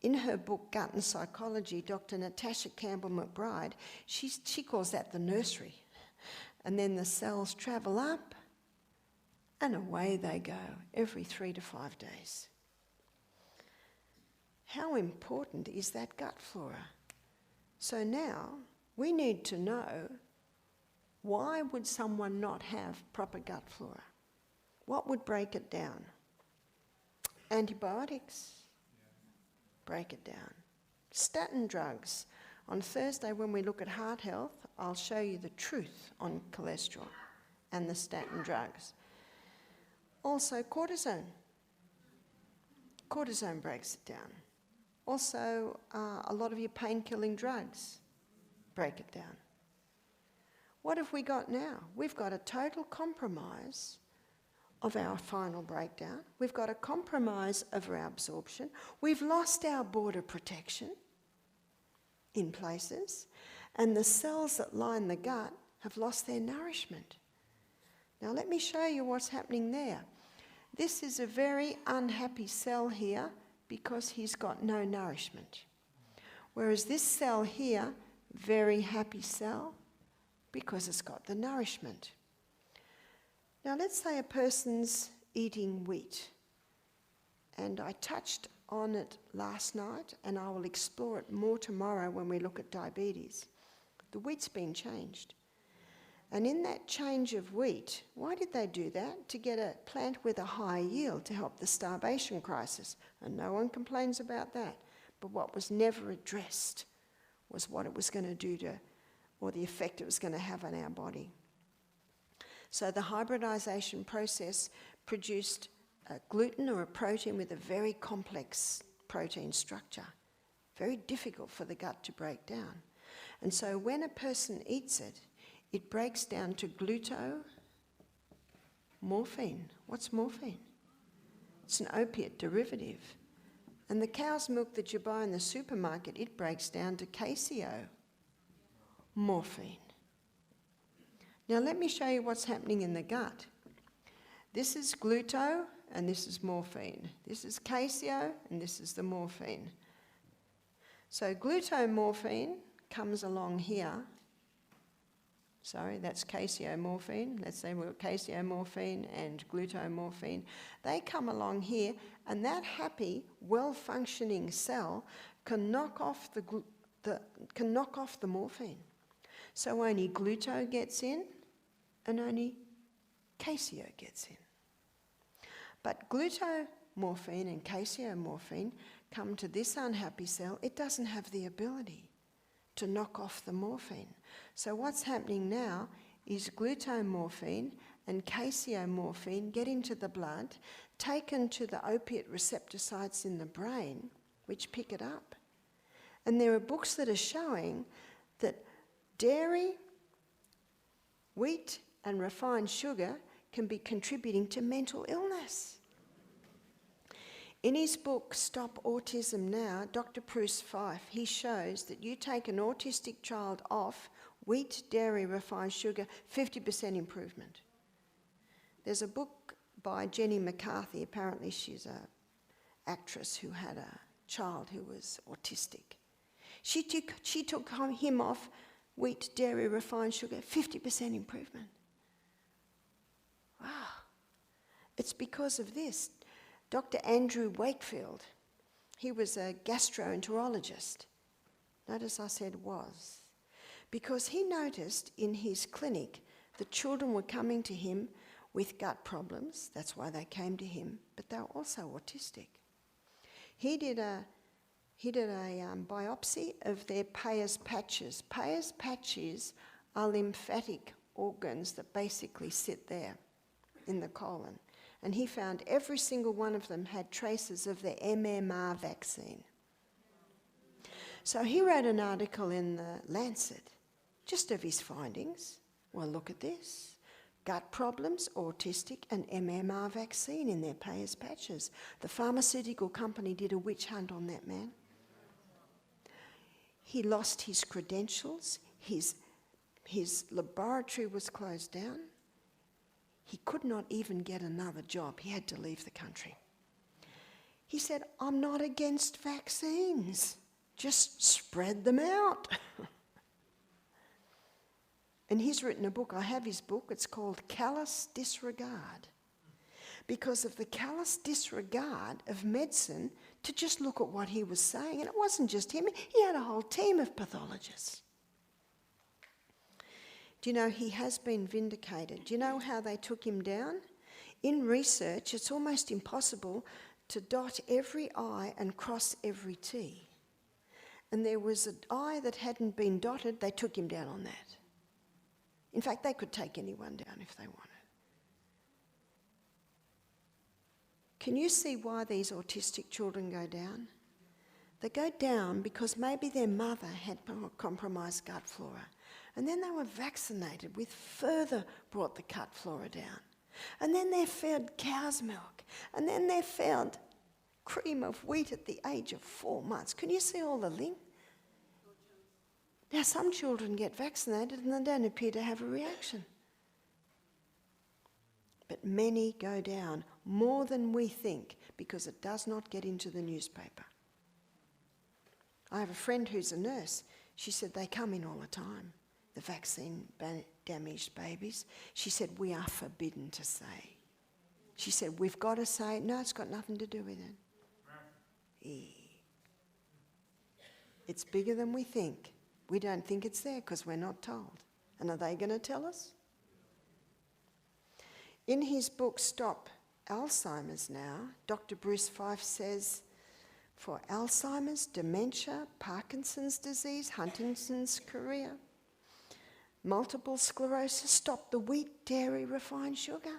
In her book, Gut and Psychology, Dr. Natasha Campbell McBride, she calls that the nursery. And then the cells travel up and away they go every 3 to 5 days. How important is that gut flora? So now we need to know, why would someone not have proper gut flora? What would break it down? Antibiotics. Break it down. Statin drugs. On Thursday, when we look at heart health, I'll show you the truth on cholesterol and the statin drugs. Also, cortisone. Cortisone breaks it down. Also, a lot of your pain-killing drugs break it down. What have we got now? We've got a total compromise of our final breakdown. We've got a compromise of our absorption. We've lost our border protection in places, and the cells that line the gut have lost their nourishment. Now let me show you what's happening there. This is a very unhappy cell here because he's got no nourishment. Whereas this cell here, very happy cell because it's got the nourishment. Now let's say a person's eating wheat, and I touched on it last night, and I will explore it more tomorrow when we look at diabetes. The wheat's been changed. And in that change of wheat, why did they do that? To get a plant with a high yield to help the starvation crisis. And no one complains about that. But what was never addressed was what it was going to do to, or the effect it was going to have on our body. So the hybridization process produced a gluten, or a protein with a very complex protein structure. Very difficult for the gut to break down. And so when a person eats it, it breaks down to glutamorphine. What's morphine? It's an opiate derivative. And the cow's milk that you buy in the supermarket, it breaks down to caseomorphine. Now let me show you what's happening in the gut. This is gluto and this is morphine. This is caseo and this is the morphine. So glutamorphine comes along here Sorry, that's casomorphine. Let's say we've got casomorphine and glutamorphine. They come along here, and that happy, well-functioning cell can knock off the morphine. So only gluto gets in, and only caseo gets in. But glutamorphine and casomorphine come to this unhappy cell. It doesn't have the ability to knock off the morphine. So what's happening now is glutamorphine and casomorphine get into the blood, taken to the opiate receptor sites in the brain, which pick it up. And there are books that are showing that dairy, wheat, and refined sugar can be contributing to mental illness. In his book, Stop Autism Now, Dr. Bruce Fife, he shows that you take an autistic child off wheat, dairy, refined sugar, 50% improvement. There's a book by Jenny McCarthy, apparently she's an actress who had a child who was autistic. She took him off wheat, dairy, refined sugar, 50% improvement. Wow. It's because of this. Dr. Andrew Wakefield, he was a gastroenterologist. Notice I said was. Because he noticed in his clinic that children were coming to him with gut problems. That's why they came to him, but they were also autistic. He did a biopsy of their Peyer's patches. Peyer's patches are lymphatic organs that basically sit there in the colon. And he found every single one of them had traces of the MMR vaccine. So he wrote an article in the Lancet, just of his findings. Well, look at this. Gut problems, autistic, and MMR vaccine in their Peyer's patches. The pharmaceutical company did a witch hunt on that man. He lost his credentials. His laboratory was closed down. He could not even get another job. He had to leave the country. He said, I'm not against vaccines. Just spread them out. And he's written a book. I have his book. It's called Callous Disregard. Because of the callous disregard of medicine to just look at what he was saying. And it wasn't just him. He had a whole team of pathologists. Do you know he has been vindicated? Do you know how they took him down? In research, it's almost impossible to dot every I and cross every T. And there was an I that hadn't been dotted, they took him down on that. In fact, they could take anyone down if they wanted. Can you see why these autistic children go down? They go down because maybe their mother had compromised gut flora. And then they were vaccinated, which further brought the gut flora down. And then they're fed cow's milk. And then they're fed cream of wheat at the age of 4 months. Can you see all the link? Now, some children get vaccinated and they don't appear to have a reaction. But many go down more than we think because it does not get into the newspaper. I have a friend who's a nurse. She said they come in all the time, the vaccine-damaged babies. She said, we are forbidden to say. She said, we've got to say, no, it's got nothing to do with it. It's bigger than we think. We don't think it's there because we're not told. And are they going to tell us? In his book, Stop Alzheimer's Now, Dr. Bruce Fife says, for Alzheimer's, dementia, Parkinson's disease, Huntington's chorea, multiple sclerosis, stop the wheat, dairy, refined sugar.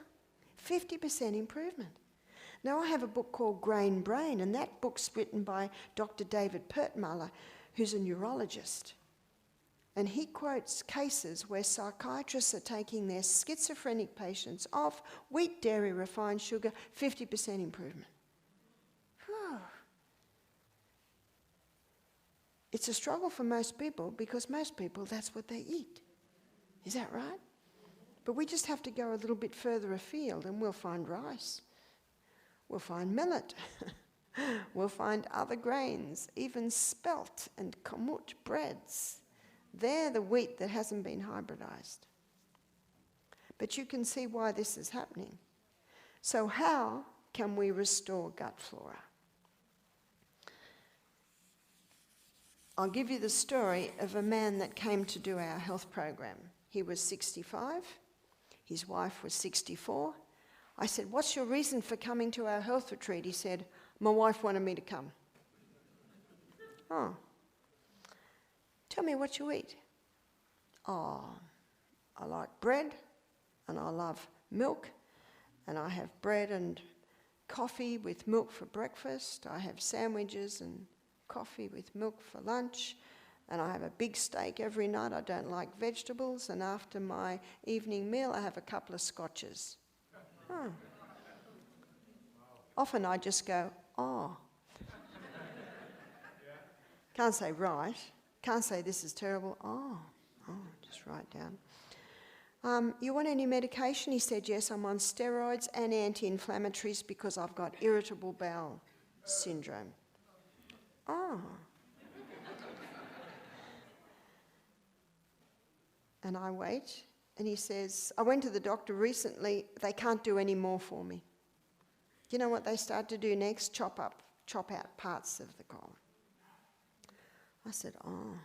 50% improvement. Now, I have a book called Grain Brain, and that book's written by Dr. David Pertmuller, who's a neurologist. And he quotes cases where psychiatrists are taking their schizophrenic patients off wheat, dairy, refined sugar, 50% improvement. Whew. It's a struggle for most people because most people, that's what they eat. Is that right? But we just have to go a little bit further afield and we'll find rice. We'll find millet. We'll find other grains, even spelt and kamut breads. They're the wheat that hasn't been hybridized. But you can see why this is happening. So how can we restore gut flora? I'll give you the story of a man that came to do our health program. He was 65, his wife was 64. I said, "What's your reason for coming to our health retreat?" He said, "My wife wanted me to come." "Oh, tell me what you eat." "Oh, I like bread and I love milk, and I have bread and coffee with milk for breakfast. I have sandwiches and coffee with milk for lunch, and I have a big steak every night. I don't like vegetables, and after my evening meal I have a couple of scotches." Oh. Often I just go, "Oh." Can't say right, can't say this is terrible. Oh, just write down. "You want any medication?" He said, "Yes, I'm on steroids and anti-inflammatories because I've got irritable bowel syndrome." Oh. And I wait, and he says, "I went to the doctor recently, they can't do any more for me." You know what they start to do next? Chop out parts of the colon. I said, "Oh."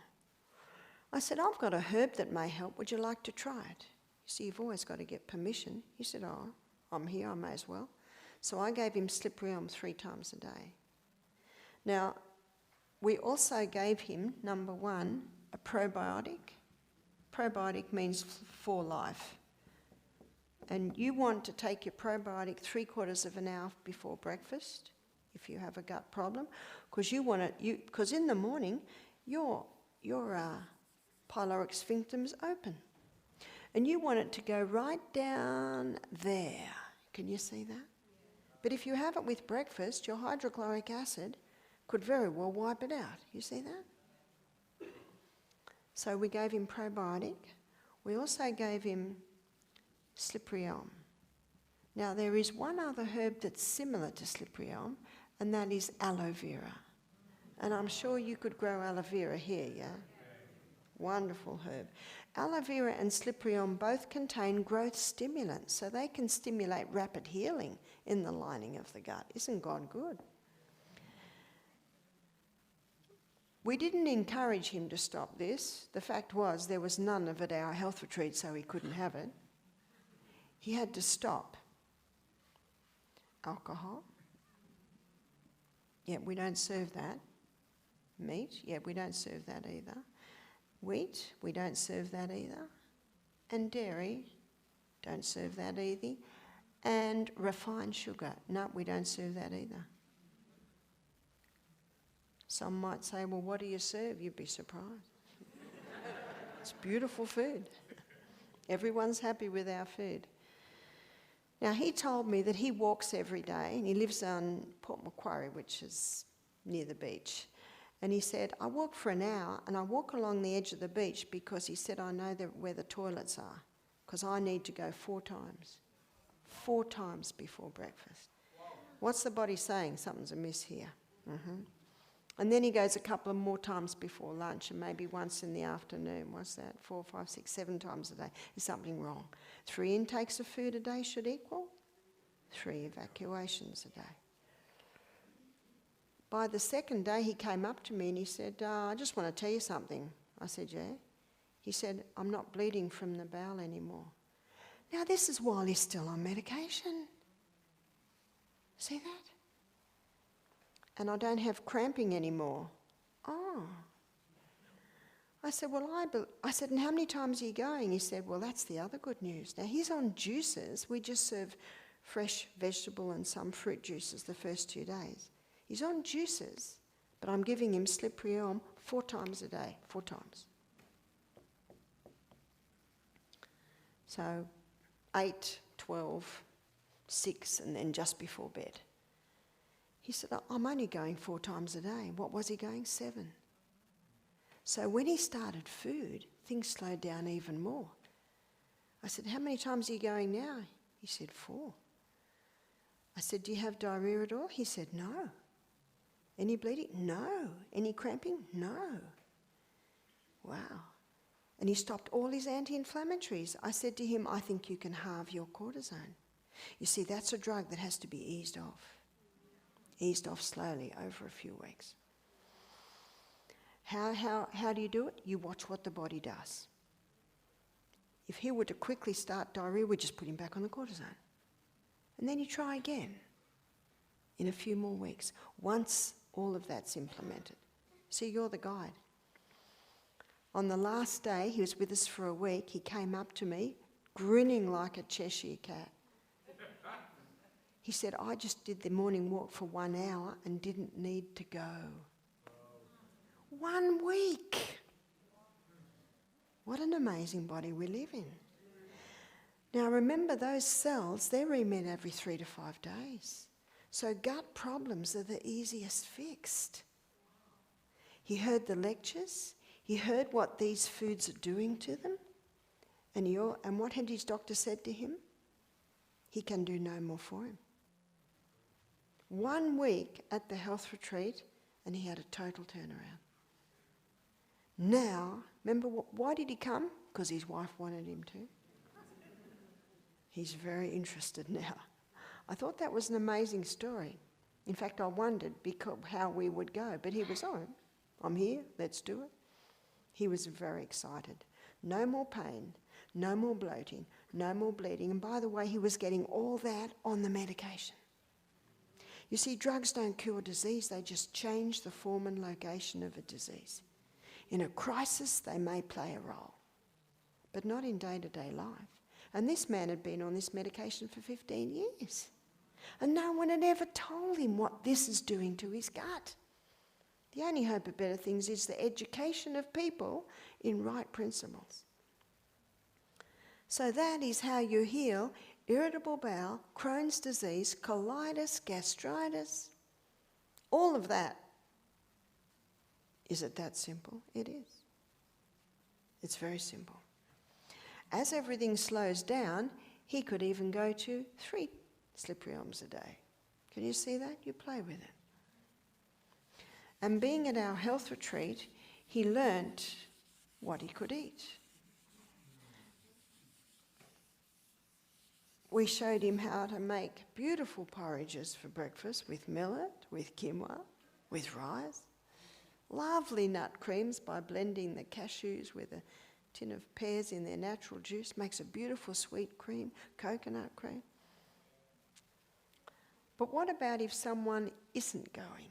I said, "I've got a herb that may help. Would you like to try it?" You see, you've always got to get permission. He said, "Oh, I'm here, I may as well." So I gave him slippery elm 3 times a day. Now, we also gave him, number 1, a probiotic. Probiotic means for life. And you want to take your probiotic 3/4 of an hour before breakfast if you have a gut problem, because because in the morning your pyloric sphincter is open, and you want it to go right down there. Can you see that? But if you have it with breakfast, your hydrochloric acid could very well wipe it out. You see that? So we gave him probiotic. We also gave him slippery elm. Now there is one other herb that's similar to slippery elm, and that is aloe vera. And I'm sure you could grow aloe vera here, yeah? Wonderful herb. Aloe vera and slippery elm both contain growth stimulants, so they can stimulate rapid healing in the lining of the gut. Isn't God good? We didn't encourage him to stop this. The fact was there was none of it at our health retreat, so he couldn't have it. He had to stop. Alcohol? Yeah, we don't serve that. Meat? Yeah, we don't serve that either. Wheat? We don't serve that either. And dairy? Don't serve that either. And refined sugar? No, we don't serve that either. Some might say, "Well, what do you serve?" You'd be surprised. It's beautiful food. Everyone's happy with our food. Now, he told me that he walks every day, and he lives on Port Macquarie, which is near the beach. And he said, "I walk for an hour, and I walk along the edge of the beach because," he said, "I know where the toilets are, because I need to go 4 times. 4 times before breakfast." What's the body saying? Something's amiss here. And then he goes a couple of more times before lunch, and maybe once in the afternoon. What's that? 4, 5, 6, 7 times a day. Is something wrong? 3 intakes of food a day should equal 3 evacuations a day. By the second day, he came up to me and he said, "I just want to tell you something." I said, "Yeah?" He said, "I'm not bleeding from the bowel anymore." Now, this is while he's still on medication. See that? "And I don't have cramping anymore." Oh. I said, I said, "And how many times are you going?" He said, "Well, that's the other good news." Now, he's on juices. We just serve fresh vegetable and some fruit juices the first 2 days. He's on juices, but I'm giving him slippery elm 4 times a day, 4 times. So 8, 12, 6, and then just before bed. He said, "I'm only going 4 times a day." What was he going? 7. So when he started food, things slowed down even more. I said, "How many times are you going now?" He said, 4. I said, "Do you have diarrhea at all?" He said, "No." "Any bleeding?" "No." "Any cramping?" "No." Wow. And he stopped all his anti-inflammatories. I said to him, I think you can halve your cortisone. You see, that's a drug that has to be eased off slowly over a few weeks. How do you do it? You watch what the body does. If he were to quickly start diarrhea, we just put him back on the cortisone. And then you try again in a few more weeks, once all of that's implemented. See, you're the guide. On the last day, he was with us for a week, he came up to me, grinning like a Cheshire cat. He said, I just did the morning walk for 1 hour and didn't need to go. 1 week. What an amazing body we live in. Now remember, those cells, they're remade every 3 to 5 days. So gut problems are the easiest fixed. He heard the lectures. He heard what these foods are doing to them. And what had his doctor said to him? He can do no more for him. 1 week at the health retreat, and he had a total turnaround. Now, remember, why did he come? Because his wife wanted him to. He's very interested now. I thought that was an amazing story. In fact, I wondered how we would go, but he was, I'm here, let's do it. He was very excited. No more pain, no more bloating, no more bleeding. And by the way, he was getting all that on the medication. You see, drugs don't cure disease, they just change the form and location of a disease. In a crisis, they may play a role, but not in day-to-day life. And this man had been on this medication for 15 years. And no one had ever told him what this is doing to his gut. The only hope of better things is the education of people in right principles. So that is how you heal irritable bowel, Crohn's disease, colitis, gastritis, all of that. Is it that simple? It is. It's very simple. As everything slows down, he could even go to 3 slippery elms a day. Can you see that? You play with it. And being at our health retreat, he learnt what he could eat. We showed him how to make beautiful porridges for breakfast with millet, with quinoa, with rice. Lovely nut creams by blending the cashews with a tin of pears in their natural juice. Makes a beautiful sweet cream, coconut cream. But what about if someone isn't going?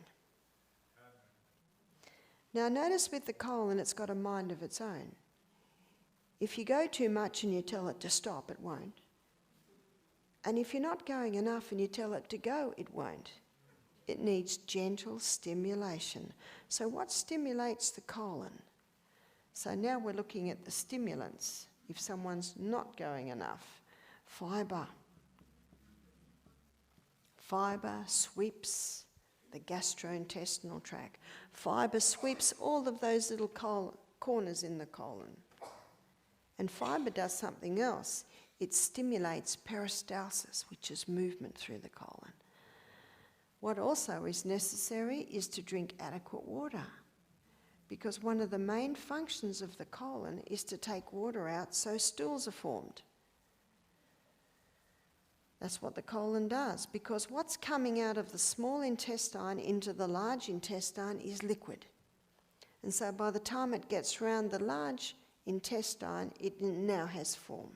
Now notice with the colon, it's got a mind of its own. If you go too much and you tell it to stop, it won't. And if you're not going enough and you tell it to go, it won't. It needs gentle stimulation. So what stimulates the colon? So now we're looking at the stimulants. If someone's not going enough, fibre. Fibre sweeps the gastrointestinal tract. Fibre sweeps all of those little corners in the colon. And fibre does something else. It stimulates peristalsis, which is movement through the colon. What also is necessary is to drink adequate water, because one of the main functions of the colon is to take water out so stools are formed. That's what the colon does, because what's coming out of the small intestine into the large intestine is liquid. And so by the time it gets round the large intestine, it now has form.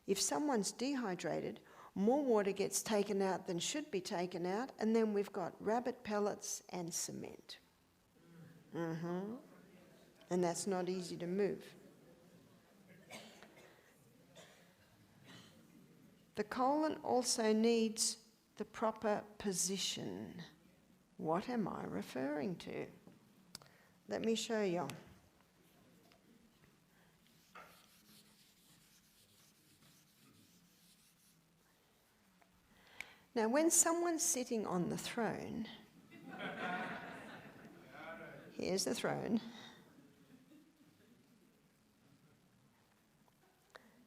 If someone's dehydrated, more water gets taken out than should be taken out, and then we've got rabbit pellets and cement. And that's not easy to move. The colon also needs the proper position. What am I referring to? Let me show you. Now, when someone's sitting on the throne, here's the throne.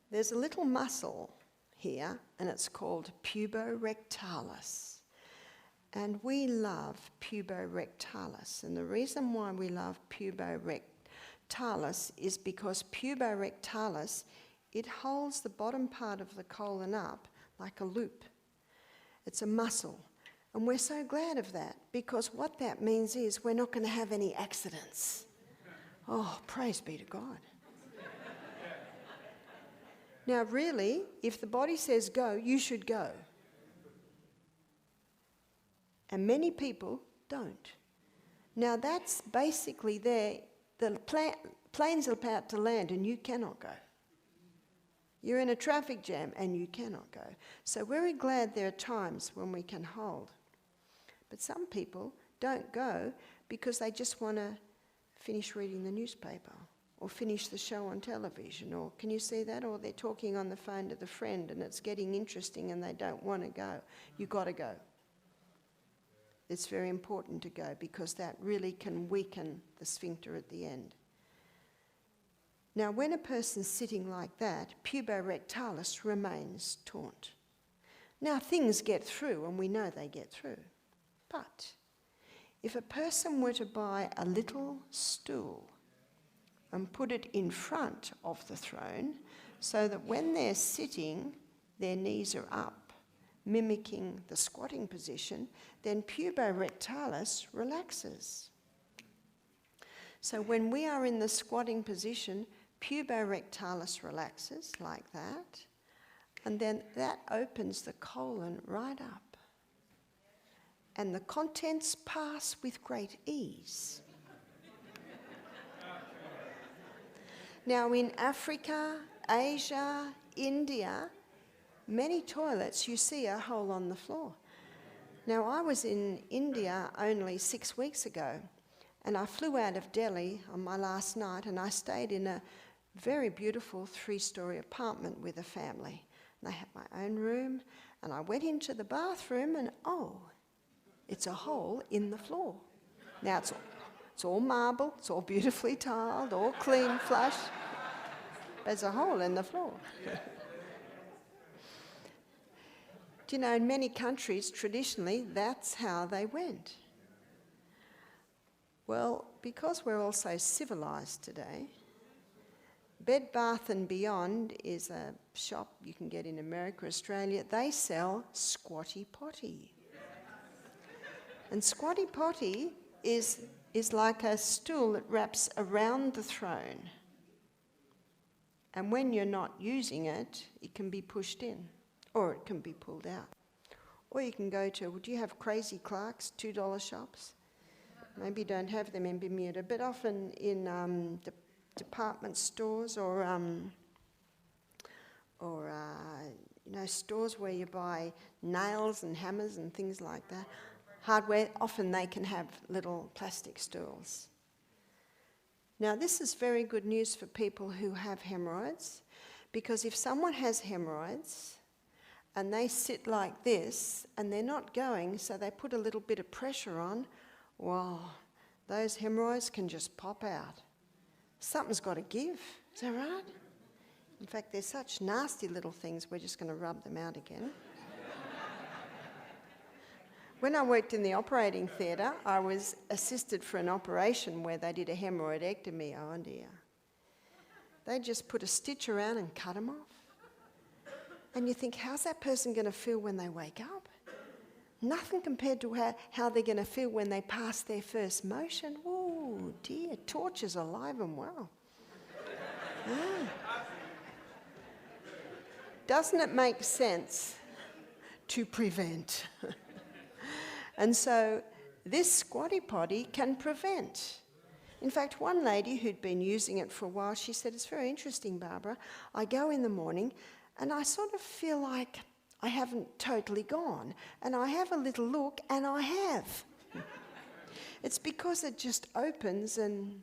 There's a little muscle here, and it's called puborectalis. And we love puborectalis. And the reason why we love puborectalis talus is because puborectalis, it holds the bottom part of the colon up like a loop. It's a muscle. And we're so glad of that, because what that means is we're not going to have any accidents. Oh, praise be to God. Now, really, if the body says go, you should go. And many people don't. Now, that's basically there. The planes are about to land and you cannot go. You're in a traffic jam and you cannot go. So we're very glad there are times when we can hold. But some people don't go because they just want to finish reading the newspaper or finish the show on television, or can you see that? Or they're talking on the phone to the friend and it's getting interesting and they don't want to go. You've got to go. It's very important to go because that really can weaken the sphincter at the end. Now, when a person's sitting like that, puborectalis remains taut. Now, things get through, and we know they get through. But if a person were to buy a little stool and put it in front of the throne so that when they're sitting, their knees are up, mimicking the squatting position, then puborectalis relaxes. So when we are in the squatting position, puborectalis relaxes like that, and then that opens the colon right up. And the contents pass with great ease. Now, in Africa, Asia, India, many toilets you see a hole on the floor. Now, I was in India only 6 weeks ago, and I flew out of Delhi on my last night, and I stayed in a very beautiful 3-story apartment with a family. And I had my own room, and I went into the bathroom, and it's a hole in the floor. Now, it's all marble, it's all beautifully tiled, all clean, flush. There's a hole in the floor. Do you know, in many countries, traditionally, that's how they went. Well, because we're all so civilised today, Bed Bath & Beyond is a shop you can get in America, Australia. They sell Squatty Potty. And Squatty Potty is like a stool that wraps around the throne. And when you're not using it, it can be pushed in, or it can be pulled out. Or you can go to, do you have Crazy Clark's $2 shops? Maybe you don't have them in Bermuda, but often in department stores or stores where you buy nails and hammers and things like that. Hardware, often they can have little plastic stools. Now, this is very good news for people who have hemorrhoids, because if someone has hemorrhoids and they sit like this and they're not going, so they put a little bit of pressure on, wow, those hemorrhoids can just pop out. Something's got to give, is that right? In fact, they're such nasty little things, we're just going to rub them out again. When I worked in the operating theatre, I was assisted for an operation where they did a hemorrhoidectomy. Oh dear. They just put a stitch around and cut them off. And you think, how's that person going to feel when they wake up? Nothing compared to how they're going to feel when they pass their first motion. Oh dear, torture's alive and well. Doesn't it make sense to prevent? And so this Squatty Potty can prevent. In fact, one lady who'd been using it for a while, she said, it's very interesting, Barbara. I go in the morning and I sort of feel like I haven't totally gone. And I have a little look, and I have. It's because it just opens and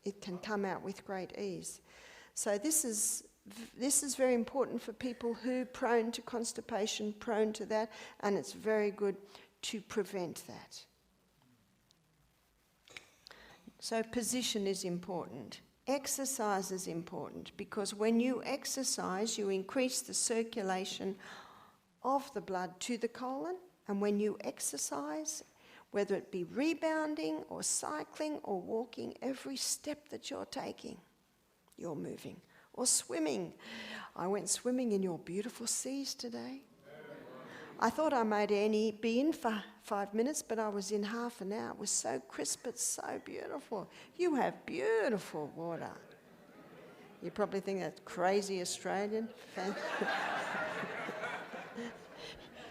it can come out with great ease. So this is very important for people who are prone to constipation, prone to that, and it's very good to prevent that. So position is important. Exercise is important, because when you exercise, you increase the circulation of the blood to the colon, and when you exercise, Whether it be rebounding or cycling or walking, every step that you're taking, you're moving. Or swimming. I went swimming in your beautiful seas today. I thought I might only be in for 5 minutes, but I was in half an hour. It was so crisp, it's so beautiful. You have beautiful water. You probably think that's crazy Australian.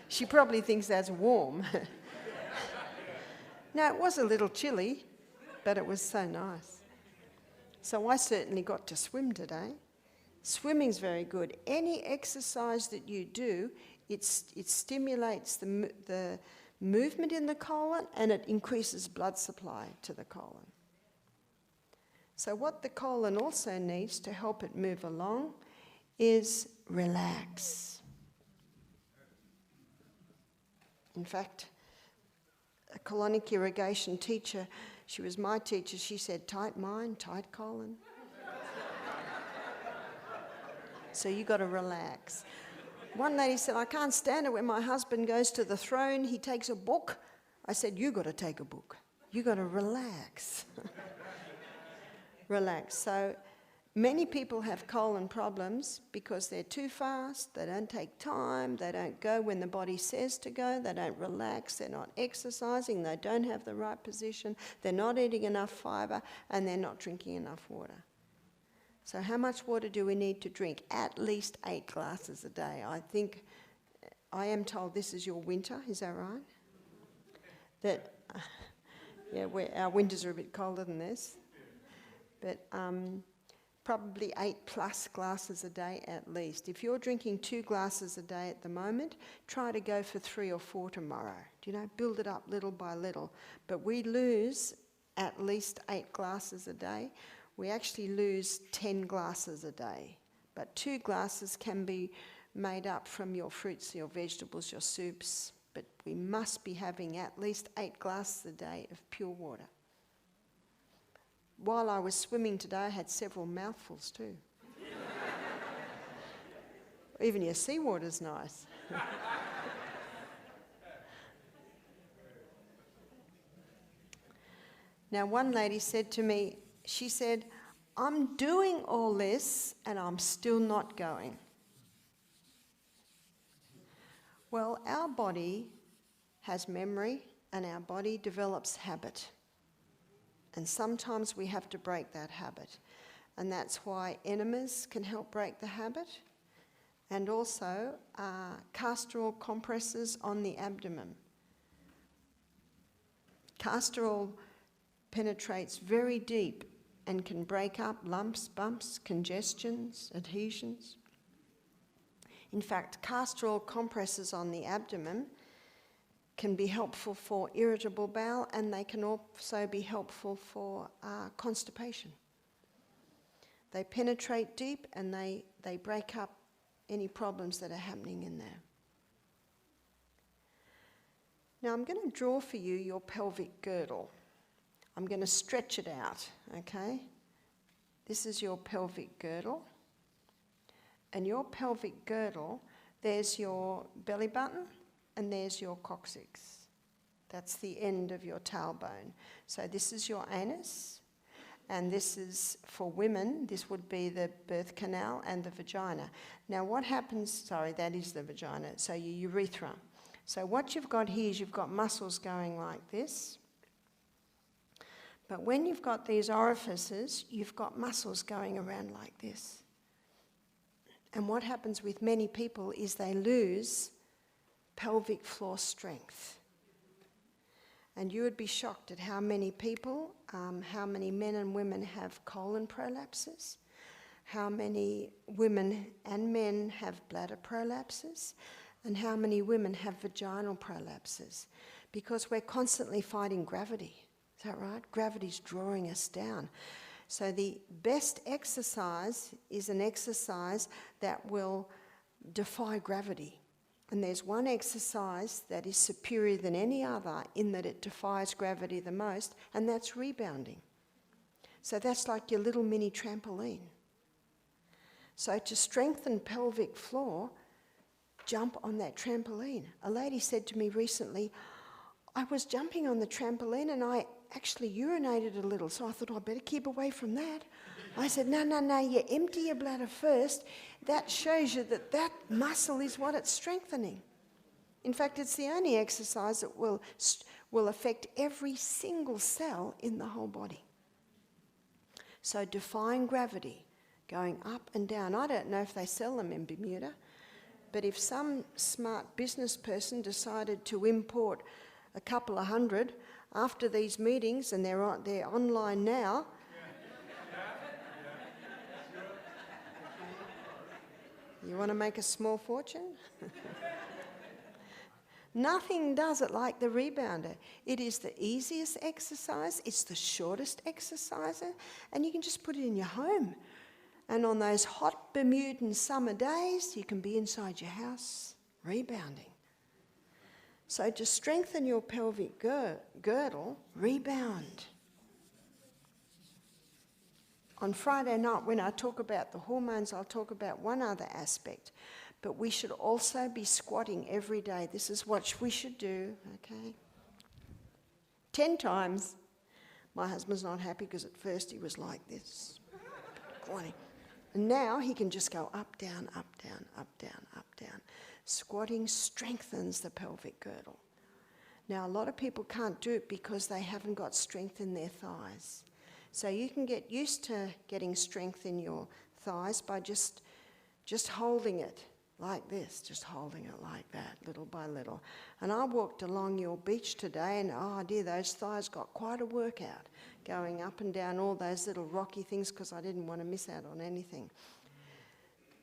She probably thinks that's warm. No, it was a little chilly, but it was so nice. So I certainly got to swim today. Swimming's very good. Any exercise that you do, it stimulates the movement in the colon and it increases blood supply to the colon. So what the colon also needs to help it move along is relax. In fact, a colonic irrigation teacher, she was my teacher, she said, tight mind, tight colon. So you got to relax. One lady said, I can't stand it when my husband goes to the throne, he takes a book. I said, you got to take a book. You got to relax. Relax. So many people have colon problems because they're too fast, they don't take time, they don't go when the body says to go, they don't relax, they're not exercising, they don't have the right position, they're not eating enough fibre, and they're not drinking enough water. So how much water do we need to drink? At least 8 glasses a day. I am told this is your winter, is that right? That, yeah, our winters are a bit colder than this. But probably 8+ glasses a day at least. If you're drinking 2 glasses a day at the moment, try to go for 3 or 4 tomorrow. Do you know, build it up little by little. But we lose at least 8 glasses a day. We actually lose 10 glasses a day. But 2 glasses can be made up from your fruits, your vegetables, your soups. But we must be having at least 8 glasses a day of pure water. While I was swimming today, I had several mouthfuls too. Even your seawater's nice. Now, one lady said to me, she said, I'm doing all this and I'm still not going. Well, our body has memory and our body develops habit. And sometimes we have to break that habit. And that's why enemas can help break the habit. And also castor oil compresses on the abdomen. Castor oil penetrates very deep and can break up lumps, bumps, congestions, adhesions. In fact, castor oil compresses on the abdomen can be helpful for irritable bowel, and they can also be helpful for constipation. They penetrate deep and they break up any problems that are happening in there. Now I'm going to draw for you your pelvic girdle. I'm going to stretch it out, okay? This is your pelvic girdle. And your pelvic girdle, there's your belly button and there's your coccyx. That's the end of your tailbone. So this is your anus, and this is, for women, this would be the birth canal and the vagina. Now what happens, sorry, that is the vagina, so your urethra. So what you've got here is you've got muscles going like this. But when you've got these orifices, you've got muscles going around like this. And what happens with many people is they lose pelvic floor strength. And you would be shocked at how many people, how many men and women have colon prolapses, how many women and men have bladder prolapses, and how many women have vaginal prolapses. Because we're constantly fighting gravity. Is that right? Gravity's drawing us down. So the best exercise is an exercise that will defy gravity. And there's one exercise that is superior than any other in that it defies gravity the most, and that's rebounding. So that's like your little mini trampoline. So to strengthen pelvic floor, jump on that trampoline. A lady said to me recently, I was jumping on the trampoline and I actually urinated a little, so I thought I'd better keep away from that. I said, no, you empty your bladder first. That shows you that that muscle is what it's strengthening. In fact, it's the only exercise that will affect every single cell in the whole body. So defying gravity, going up and down. I don't know if they sell them in Bermuda, but if some smart business person decided to import a couple of hundred after these meetings, and they're online now, you want to make a small fortune? Nothing does it like the rebounder. It is the easiest exercise, it's the shortest exercise, and you can just put it in your home. And on those hot Bermudan summer days, you can be inside your house rebounding. So to strengthen your pelvic girdle, rebound. On Friday night, when I talk about the hormones, I'll talk about one other aspect. But we should also be squatting every day. This is what we should do, okay? 10 times. My husband's not happy because at first he was like this. Squatting. And now he can just go up, down, up, down, up, down, up, down. Squatting strengthens the pelvic girdle. Now, a lot of people can't do it because they haven't got strength in their thighs. So you can get used to getting strength in your thighs by just holding it like this, just holding it like that, little by little. And I walked along your beach today and, oh dear, those thighs got quite a workout, going up and down all those little rocky things because I didn't want to miss out on anything.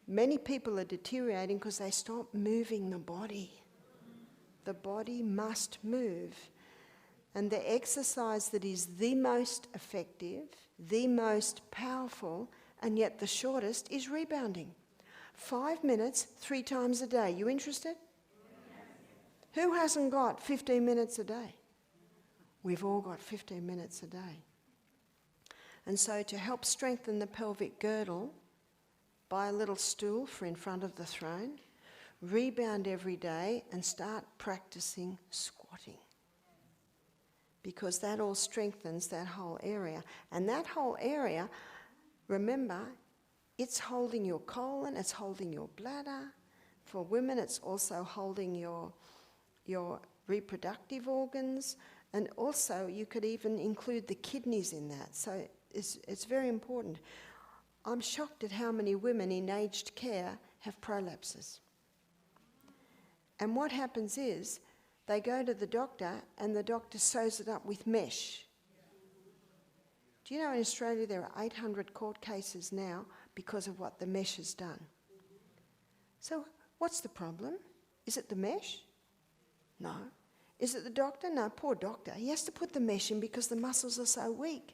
Many people are deteriorating because they stop moving the body. The body must move. And the exercise that is the most effective, the most powerful, and yet the shortest is rebounding. 5 minutes, 3 times a day. You interested? Who hasn't got 15 minutes a day? We've all got 15 minutes a day. And so to help strengthen the pelvic girdle, buy a little stool for in front of the throne, rebound every day and start practicing squatting. Because that all strengthens that whole area. And that whole area, remember, it's holding your colon, it's holding your bladder. For women, it's also holding your reproductive organs. And also, you could even include the kidneys in that. So it's very important. I'm shocked at how many women in aged care have prolapses. And what happens is, they go to the doctor and the doctor sews it up with mesh. Do you know in Australia there are 800 court cases now because of what the mesh has done? So what's the problem? Is it the mesh? No. Is it the doctor? No, poor doctor. He has to put the mesh in because the muscles are so weak.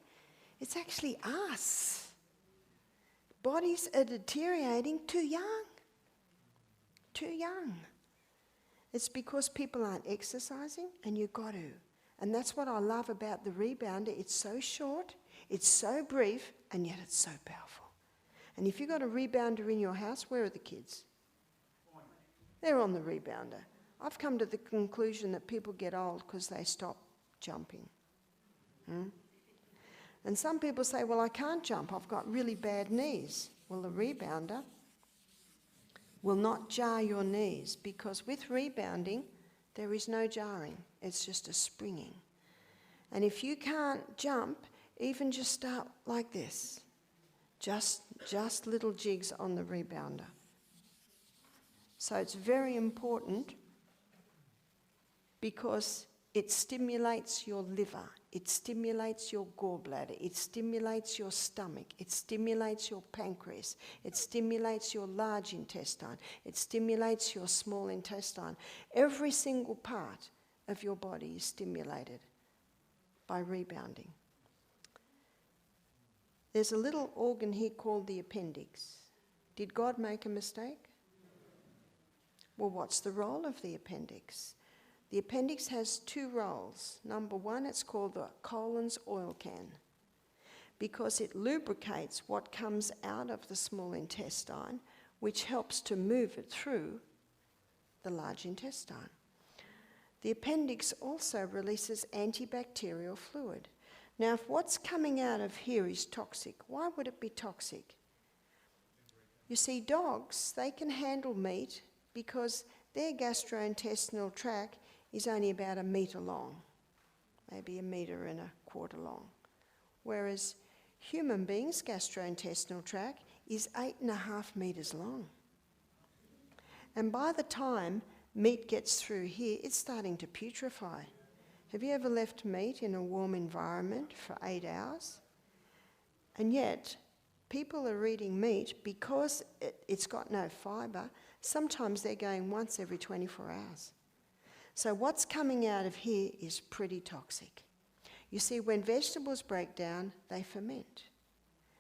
It's actually us. Bodies are deteriorating too young. Too young. It's because people aren't exercising, and you've got to. And that's what I love about the rebounder. It's so short, it's so brief, and yet it's so powerful. And if you've got a rebounder in your house, where are the kids? They're on the rebounder. I've come to the conclusion that people get old because they stop jumping. And some people say, well, I can't jump, I've got really bad knees. Well, the rebounder will not jar your knees, because with rebounding, there is no jarring. It's just a springing. And if you can't jump, even just start like this. Just little jigs on the rebounder. So it's very important because it stimulates your liver, it stimulates your gallbladder, it stimulates your stomach, it stimulates your pancreas, it stimulates your large intestine, it stimulates your small intestine. Every single part of your body is stimulated by rebounding. There's a little organ here called the appendix. Did God make a mistake? Well, what's the role of the appendix? The appendix has 2 roles. Number 1, it's called the colon's oil can, because it lubricates what comes out of the small intestine, which helps to move it through the large intestine. The appendix also releases antibacterial fluid. Now, if what's coming out of here is toxic, why would it be toxic? You see, dogs, they can handle meat because their gastrointestinal tract is only about 1 metre long, maybe 1.25 metres long. Whereas human beings' gastrointestinal tract is 8.5 metres long. And by the time meat gets through here, it's starting to putrefy. Have you ever left meat in a warm environment for 8 hours? And yet, people are eating meat because it's got no fibre. Sometimes they're going once every 24 hours. So what's coming out of here is pretty toxic. You see, when vegetables break down, they ferment.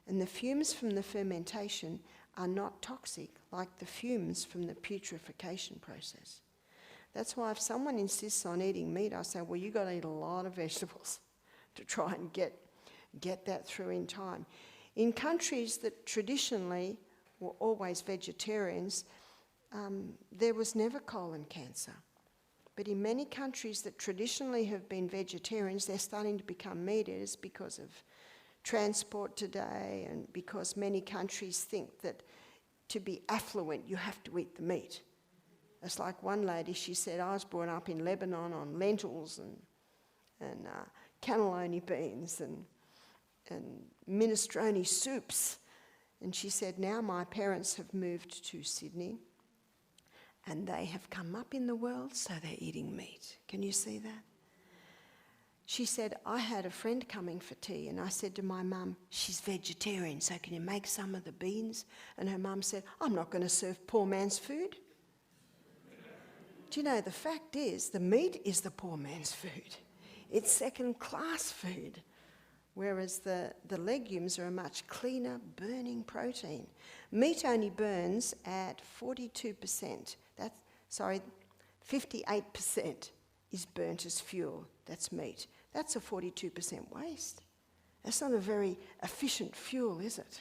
And the fumes from the fermentation are not toxic like the fumes from the putrefaction process. That's why if someone insists on eating meat, I say, well, you've got to eat a lot of vegetables to try and get that through in time. In countries that traditionally were always vegetarians, there was never colon cancer. But in many countries that traditionally have been vegetarians, they're starting to become meat eaters because of transport today and because many countries think that to be affluent, you have to eat the meat. It's like one lady, she said, I was brought up in Lebanon on lentils and cannelloni beans and minestrone soups. And she said, now my parents have moved to Sydney and they have come up in the world, so they're eating meat. Can you see that? She said, I had a friend coming for tea and I said to my mum, she's vegetarian, so can you make some of the beans? And her mum said, I'm not going to serve poor man's food. Do you know, the fact is, the meat is the poor man's food. It's second-class food, whereas the legumes are a much cleaner, burning protein. Meat only burns at 42%. 58% is burnt as fuel. That's meat. That's a 42% waste. That's not a very efficient fuel, is it?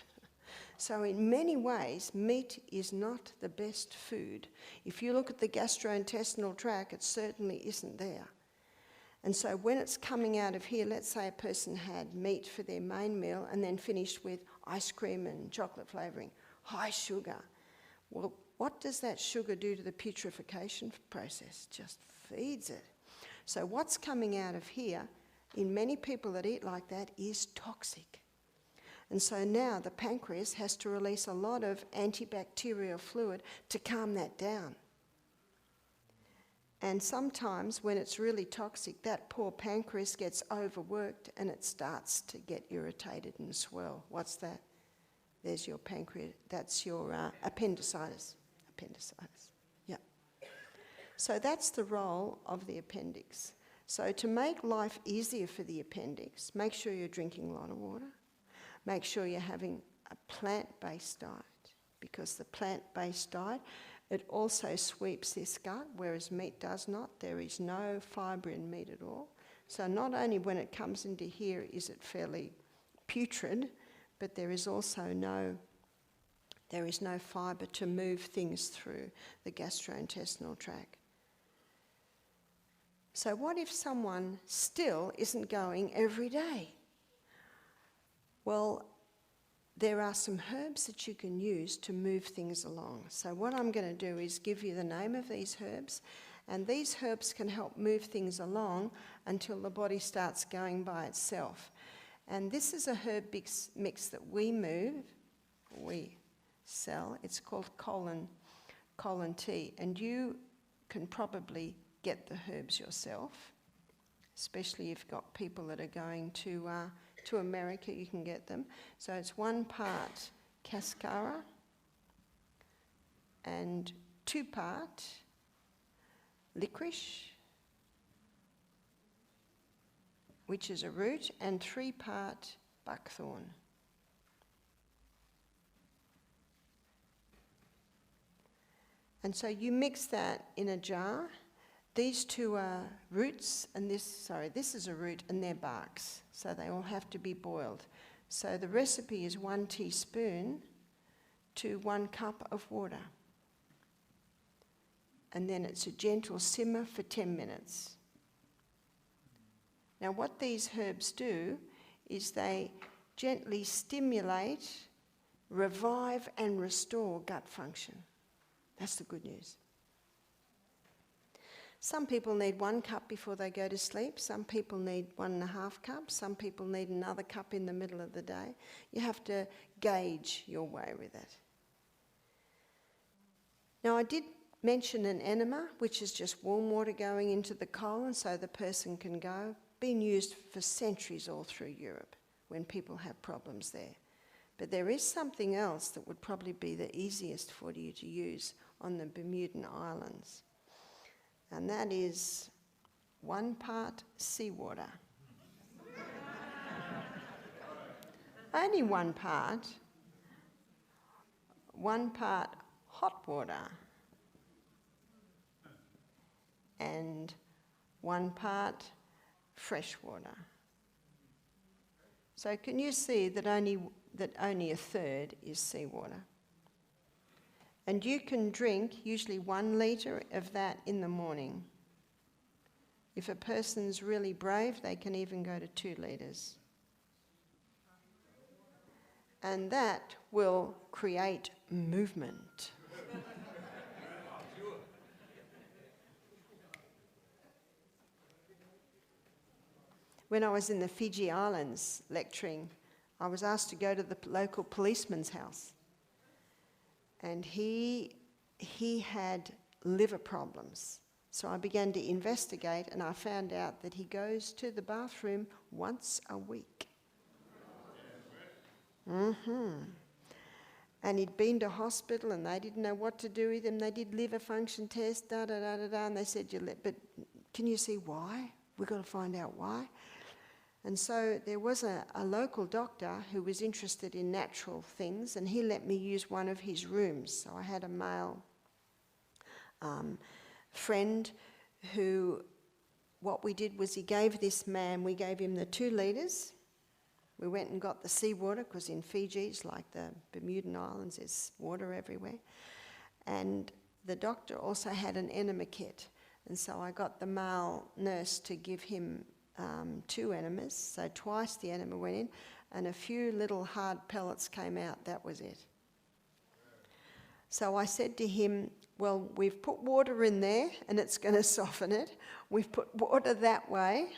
So in many ways, meat is not the best food. If you look at the gastrointestinal tract, it certainly isn't there. And so when it's coming out of here, let's say a person had meat for their main meal and then finished with ice cream and chocolate flavouring, high sugar. Well, what does that sugar do to the putrefaction process? Just feeds it. So what's coming out of here, in many people that eat like that, is toxic. And so now the pancreas has to release a lot of antibacterial fluid to calm that down. And sometimes when it's really toxic, that poor pancreas gets overworked and it starts to get irritated and swell. What's that? There's your pancreas. That's your appendicitis. Appendicitis. Yeah. So that's the role of the appendix. So to make life easier for the appendix, make sure you're drinking a lot of water. Make sure you're having a plant-based diet, because the plant-based diet, it also sweeps this gut, whereas meat does not. There is no fibre in meat at all. So not only when it comes into here is it fairly putrid, but there is also no fibre to move things through the gastrointestinal tract. So what if someone still isn't going every day? Well, there are some herbs that you can use to move things along. So what I'm going to do is give you the name of these herbs, and these herbs can help move things along until the body starts going by itself. And this is a herb mix that we sell. It's called colon tea, and you can probably get the herbs yourself, especially if you've got people that are going to America, you can get them. So it's 1 part cascara and 2 part licorice, which is a root, and 3 part buckthorn. And so you mix that in a jar. These two are roots, and this is a root, and they're barks. So they all have to be boiled. So the recipe is 1 teaspoon to 1 cup of water. and then it's a gentle simmer for 10 minutes. Now what these herbs do is they gently stimulate, revive and restore gut function. That's the good news. Some people need 1 cup before they go to sleep. Some people need 1.5 cups. Some people need another cup in the middle of the day. You have to gauge your way with it. Now I did mention an enema, which is just warm water going into the colon so the person can go. Been used for centuries all through Europe when people have problems there. But there is something else that would probably be the easiest for you to use on the Bermudan Islands. And that is 1 part seawater. Only 1 part. 1 part hot water. And 1 part fresh water. So can you see that only 1/3 is seawater? And you can drink usually 1 litre of that in the morning. If a person's really brave, they can even go to 2 litres. And that will create movement. When I was in the Fiji Islands lecturing, I was asked to go to the local policeman's house. And he had liver problems. So I began to investigate and I found out that he goes to the bathroom once a week. And he'd been to hospital and they didn't know what to do with him. They did liver function tests, and they said, but can you see why? We've got to find out why. And so there was a local doctor who was interested in natural things, and he let me use one of his rooms. So I had a male friend who, what we did was we gave him the 2 litres. We went and got the seawater, because in Fiji, it's like the Bermudan Islands, there's water everywhere. And the doctor also had an enema kit. And so I got the male nurse to give him 2 enemas, so twice the enema went in, and a few little hard pellets came out. That was it. So I said to him, well, we've put water in there and it's going to soften it. We've put water that way.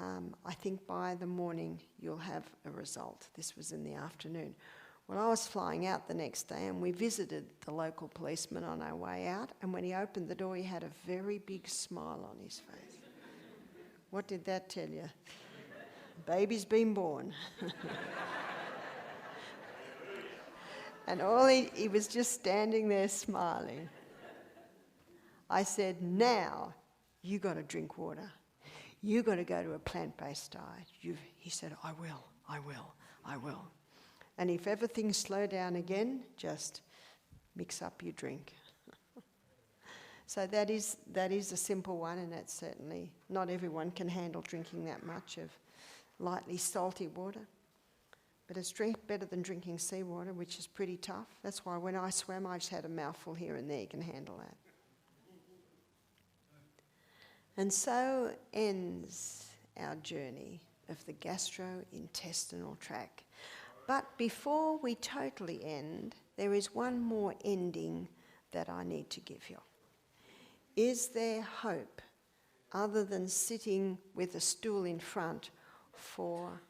I think by the morning you'll have a result. This was in the afternoon. Well, I was flying out the next day and we visited the local policeman on our way out, and when he opened the door he had a very big smile on his face. What did that tell you? Baby's been born. And he was just standing there smiling. I said, now you got to drink water. You got to go to a plant-based diet. He said, I will. And if ever things slow down again, just mix up your drink. So that is a simple one, and that's certainly, not everyone can handle drinking that much of lightly salty water. But it's better than drinking seawater, which is pretty tough. That's why when I swam, I just had a mouthful here and there. You can handle that. And so ends our journey of the gastrointestinal tract. But before we totally end, there is one more ending that I need to give you. Is there hope other than sitting with a stool in front for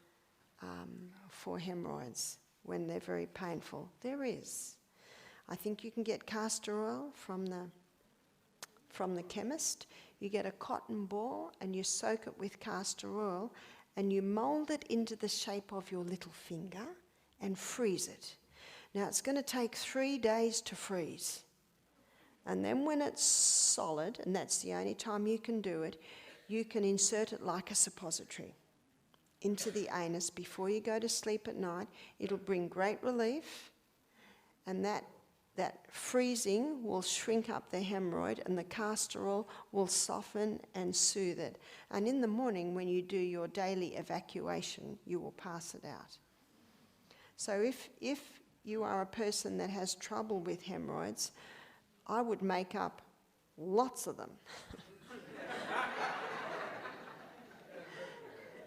hemorrhoids when they're very painful? There is. I think you can get castor oil from the chemist. You get a cotton ball and you soak it with castor oil and you mould it into the shape of your little finger and freeze it. Now it's going to take 3 days to freeze. And then when it's solid, and that's the only time you can do it, you can insert it like a suppository into the anus before you go to sleep at night. It'll bring great relief, and that freezing will shrink up the hemorrhoid, and the castor oil will soften and soothe it. And in the morning when you do your daily evacuation, you will pass it out. So if you are a person that has trouble with hemorrhoids, I would make up lots of them.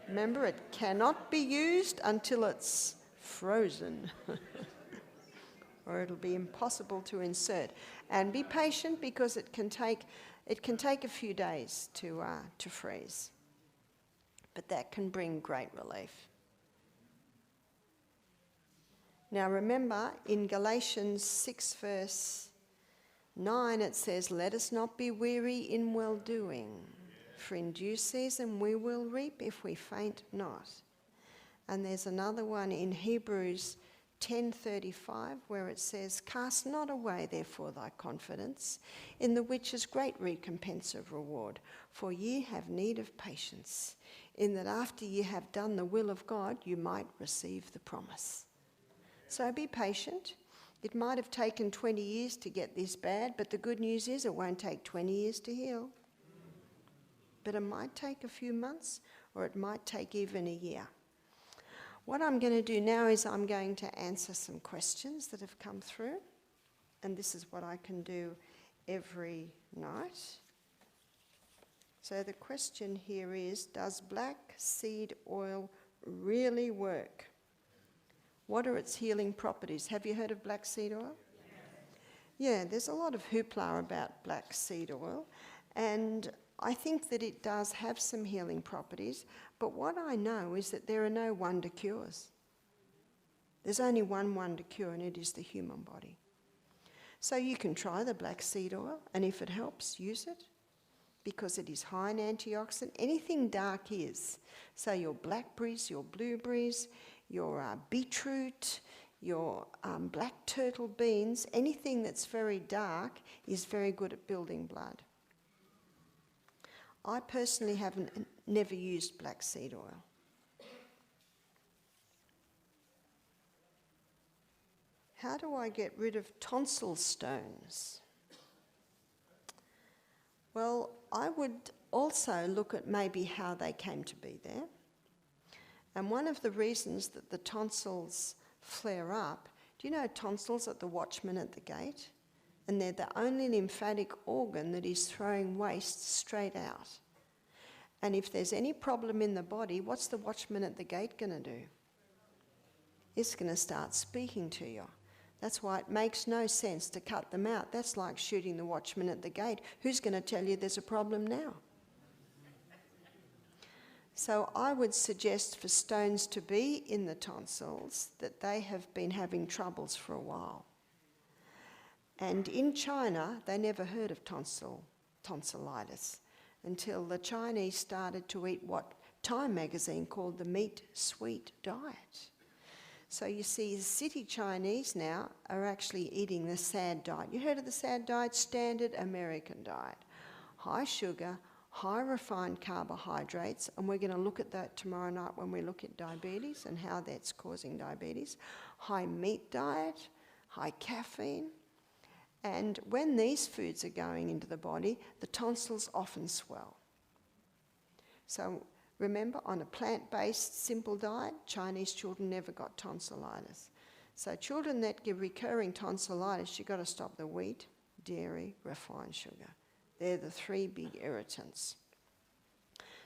Remember, it cannot be used until it's frozen, or it'll be impossible to insert. And be patient, because it can take a few days to freeze. But that can bring great relief. Now remember, in Galatians 6 verse 9 it says, "Let us not be weary in well-doing, for in due season we will reap if we faint not." And there's another one in Hebrews 10:35 where it says, "Cast not away therefore thy confidence, in the which is great recompense of reward. For ye have need of patience, in that after ye have done the will of God, you might receive the promise." So be patient. It might have taken 20 years to get this bad, but the good news is it won't take 20 years to heal. But it might take a few months, or it might take even a year. What I'm going to do now is I'm going to answer some questions that have come through. And this is what I can do every night. So the question here is, does black seed oil really work? What are its healing properties? Have you heard of black seed oil? Yeah, there's a lot of hoopla about black seed oil, and I think that it does have some healing properties, but what I know is that there are no wonder cures. There's only one wonder cure, and it is the human body. So you can try the black seed oil, and if it helps, use it, because it is high in antioxidant. Anything dark is. So your blackberries, your blueberries, your beetroot, your black turtle beans, anything that's very dark is very good at building blood. I personally never used black seed oil. How do I get rid of tonsil stones? Well, I would also look at maybe how they came to be there. And one of the reasons that the tonsils flare up, do you know tonsils are the watchman at the gate? And they're the only lymphatic organ that is throwing waste straight out. And if there's any problem in the body, what's the watchman at the gate going to do? It's going to start speaking to you. That's why it makes no sense to cut them out. That's like shooting the watchman at the gate. Who's going to tell you there's a problem now? So I would suggest for stones to be in the tonsils that they have been having troubles for a while. And in China, they never heard of tonsillitis until the Chinese started to eat what Time magazine called the meat-sweet diet. So you see, the city Chinese now are actually eating the SAD diet. You heard of the SAD diet? Standard American diet. High sugar, high refined carbohydrates, and we're going to look at that tomorrow night when we look at diabetes and how that's causing diabetes. High meat diet, high caffeine. And when these foods are going into the body, the tonsils often swell. So remember, on a plant-based simple diet, Chinese children never got tonsillitis. So children that get recurring tonsillitis, you've got to stop the wheat, dairy, refined sugar. They're the three big irritants.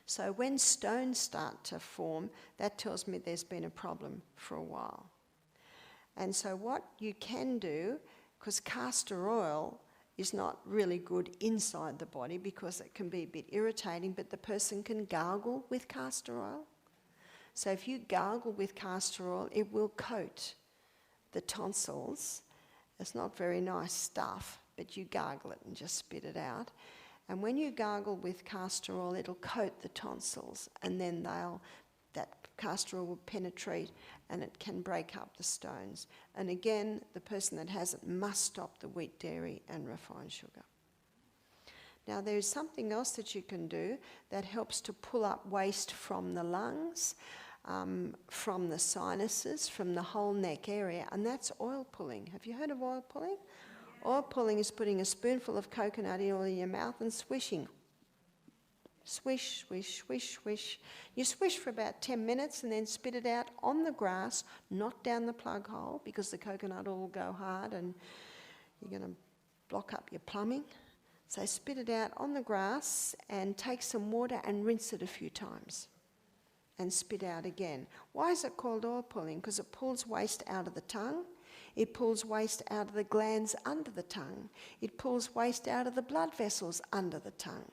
So when stones start to form, that tells me there's been a problem for a while. And so what you can do, because castor oil is not really good inside the body because it can be a bit irritating, but the person can gargle with castor oil. So if you gargle with castor oil, it will coat the tonsils. It's not very nice stuff, but you gargle it and just spit it out. And when you gargle with castor oil, it'll coat the tonsils, and then that castor oil will penetrate and it can break up the stones. And again, the person that has it must stop the wheat, dairy and refined sugar. Now there's something else that you can do that helps to pull up waste from the lungs, from the sinuses, from the whole neck area, and that's oil pulling. Have you heard of oil pulling? Oil pulling is putting a spoonful of coconut oil in your mouth and swishing. Swish, swish, swish, swish. You swish for about 10 minutes and then spit it out on the grass, not down the plug hole, because the coconut oil will go hard and you're going to block up your plumbing. So spit it out on the grass and take some water and rinse it a few times and spit out again. Why is it called oil pulling? Because it pulls waste out of the tongue. It pulls waste out of the glands under the tongue. It pulls waste out of the blood vessels under the tongue.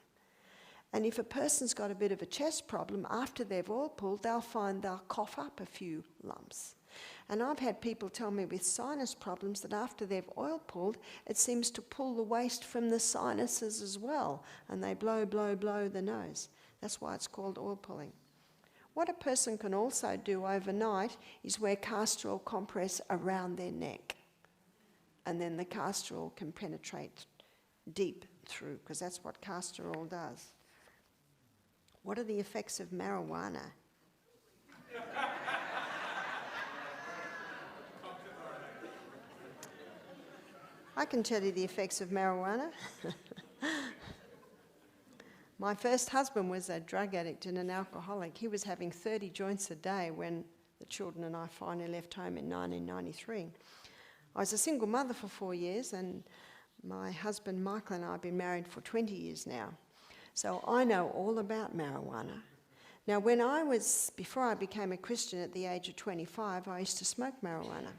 And if a person's got a bit of a chest problem, after they've oil pulled, they'll find they'll cough up a few lumps. And I've had people tell me with sinus problems that after they've oil pulled, it seems to pull the waste from the sinuses as well, and they blow the nose. That's why it's called oil pulling. What a person can also do overnight is wear castor oil compress around their neck. And then the castor oil can penetrate deep through, because that's what castor oil does. What are the effects of marijuana? I can tell you the effects of marijuana. My first husband was a drug addict and an alcoholic. He was having 30 joints a day when the children and I finally left home in 1993. I was a single mother for 4 years, and my husband Michael and I have been married for 20 years now. So I know all about marijuana. Now, before I became a Christian at the age of 25, I used to smoke marijuana.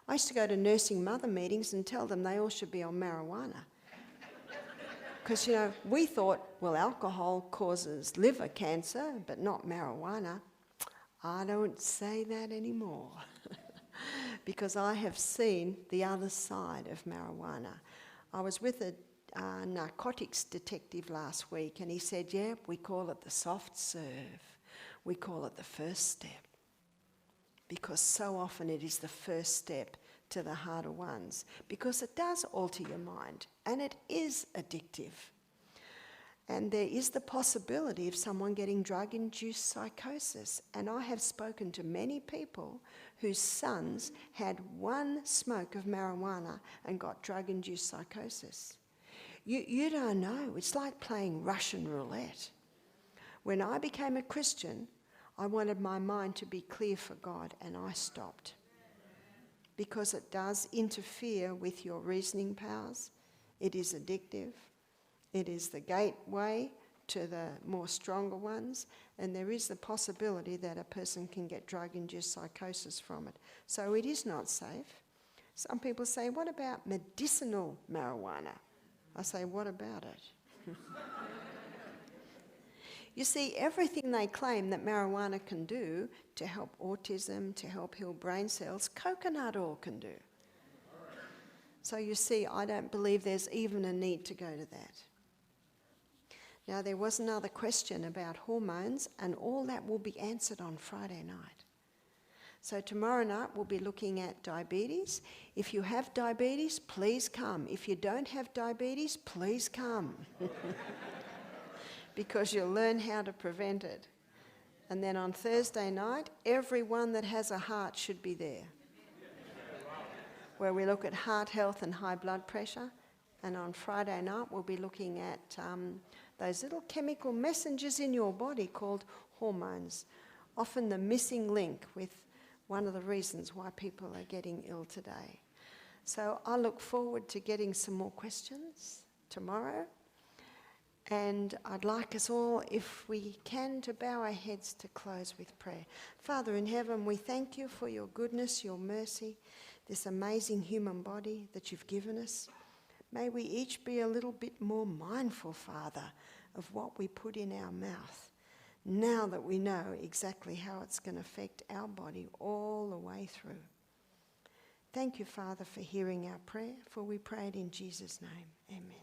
I used to go to nursing mother meetings and tell them they all should be on marijuana. Because, we thought, well, alcohol causes liver cancer, but not marijuana. I don't say that anymore because I have seen the other side of marijuana. I was with a narcotics detective last week, and he said, yeah, we call it the soft serve. We call it the first step. Because so often it is the first step to the harder ones, because it does alter your mind and it is addictive. And there is the possibility of someone getting drug-induced psychosis. And I have spoken to many people whose sons had one smoke of marijuana and got drug-induced psychosis. You don't know. It's like playing Russian roulette. When I became a Christian, I wanted my mind to be clear for God, and I stopped. Because it does interfere with your reasoning powers. It is addictive. It is the gateway to the more stronger ones, and there is the possibility that a person can get drug-induced psychosis from it. So it is not safe. Some people say, what about medicinal marijuana? I say, what about it? You see, everything they claim that marijuana can do to help autism, to help heal brain cells, coconut oil can do. So you see, I don't believe there's even a need to go to that. Now, there was another question about hormones, and all that will be answered on Friday night. So tomorrow night we'll be looking at diabetes. If you have diabetes, please come. If you don't have diabetes, please come. Because you'll learn how to prevent it. And then on Thursday night, everyone that has a heart should be there, where we look at heart health and high blood pressure. And on Friday night, we'll be looking at those little chemical messengers in your body called hormones, often the missing link with one of the reasons why people are getting ill today. So I look forward to getting some more questions tomorrow. And I'd like us all, if we can, to bow our heads to close with prayer. Father in heaven, we thank you for your goodness, your mercy, this amazing human body that you've given us. May we each be a little bit more mindful, Father, of what we put in our mouth, now that we know exactly how it's going to affect our body all the way through. Thank you, Father, for hearing our prayer, for we pray it in Jesus' name. Amen.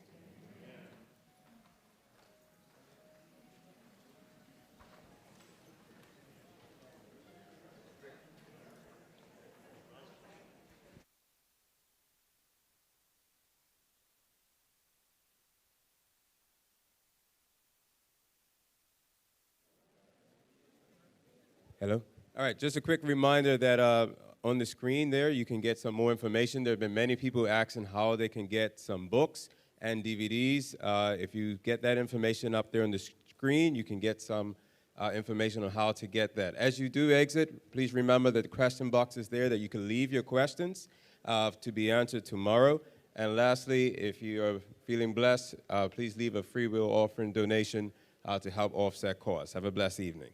Hello. All right, just a quick reminder that on the screen there, you can get some more information. There have been many people asking how they can get some books and DVDs. If you get that information up there on the screen, you can get some information on how to get that. As you do exit, please remember that the question box is there that you can leave your questions to be answered tomorrow. And lastly, if you are feeling blessed, please leave a free will offering donation to help offset costs. Have a blessed evening.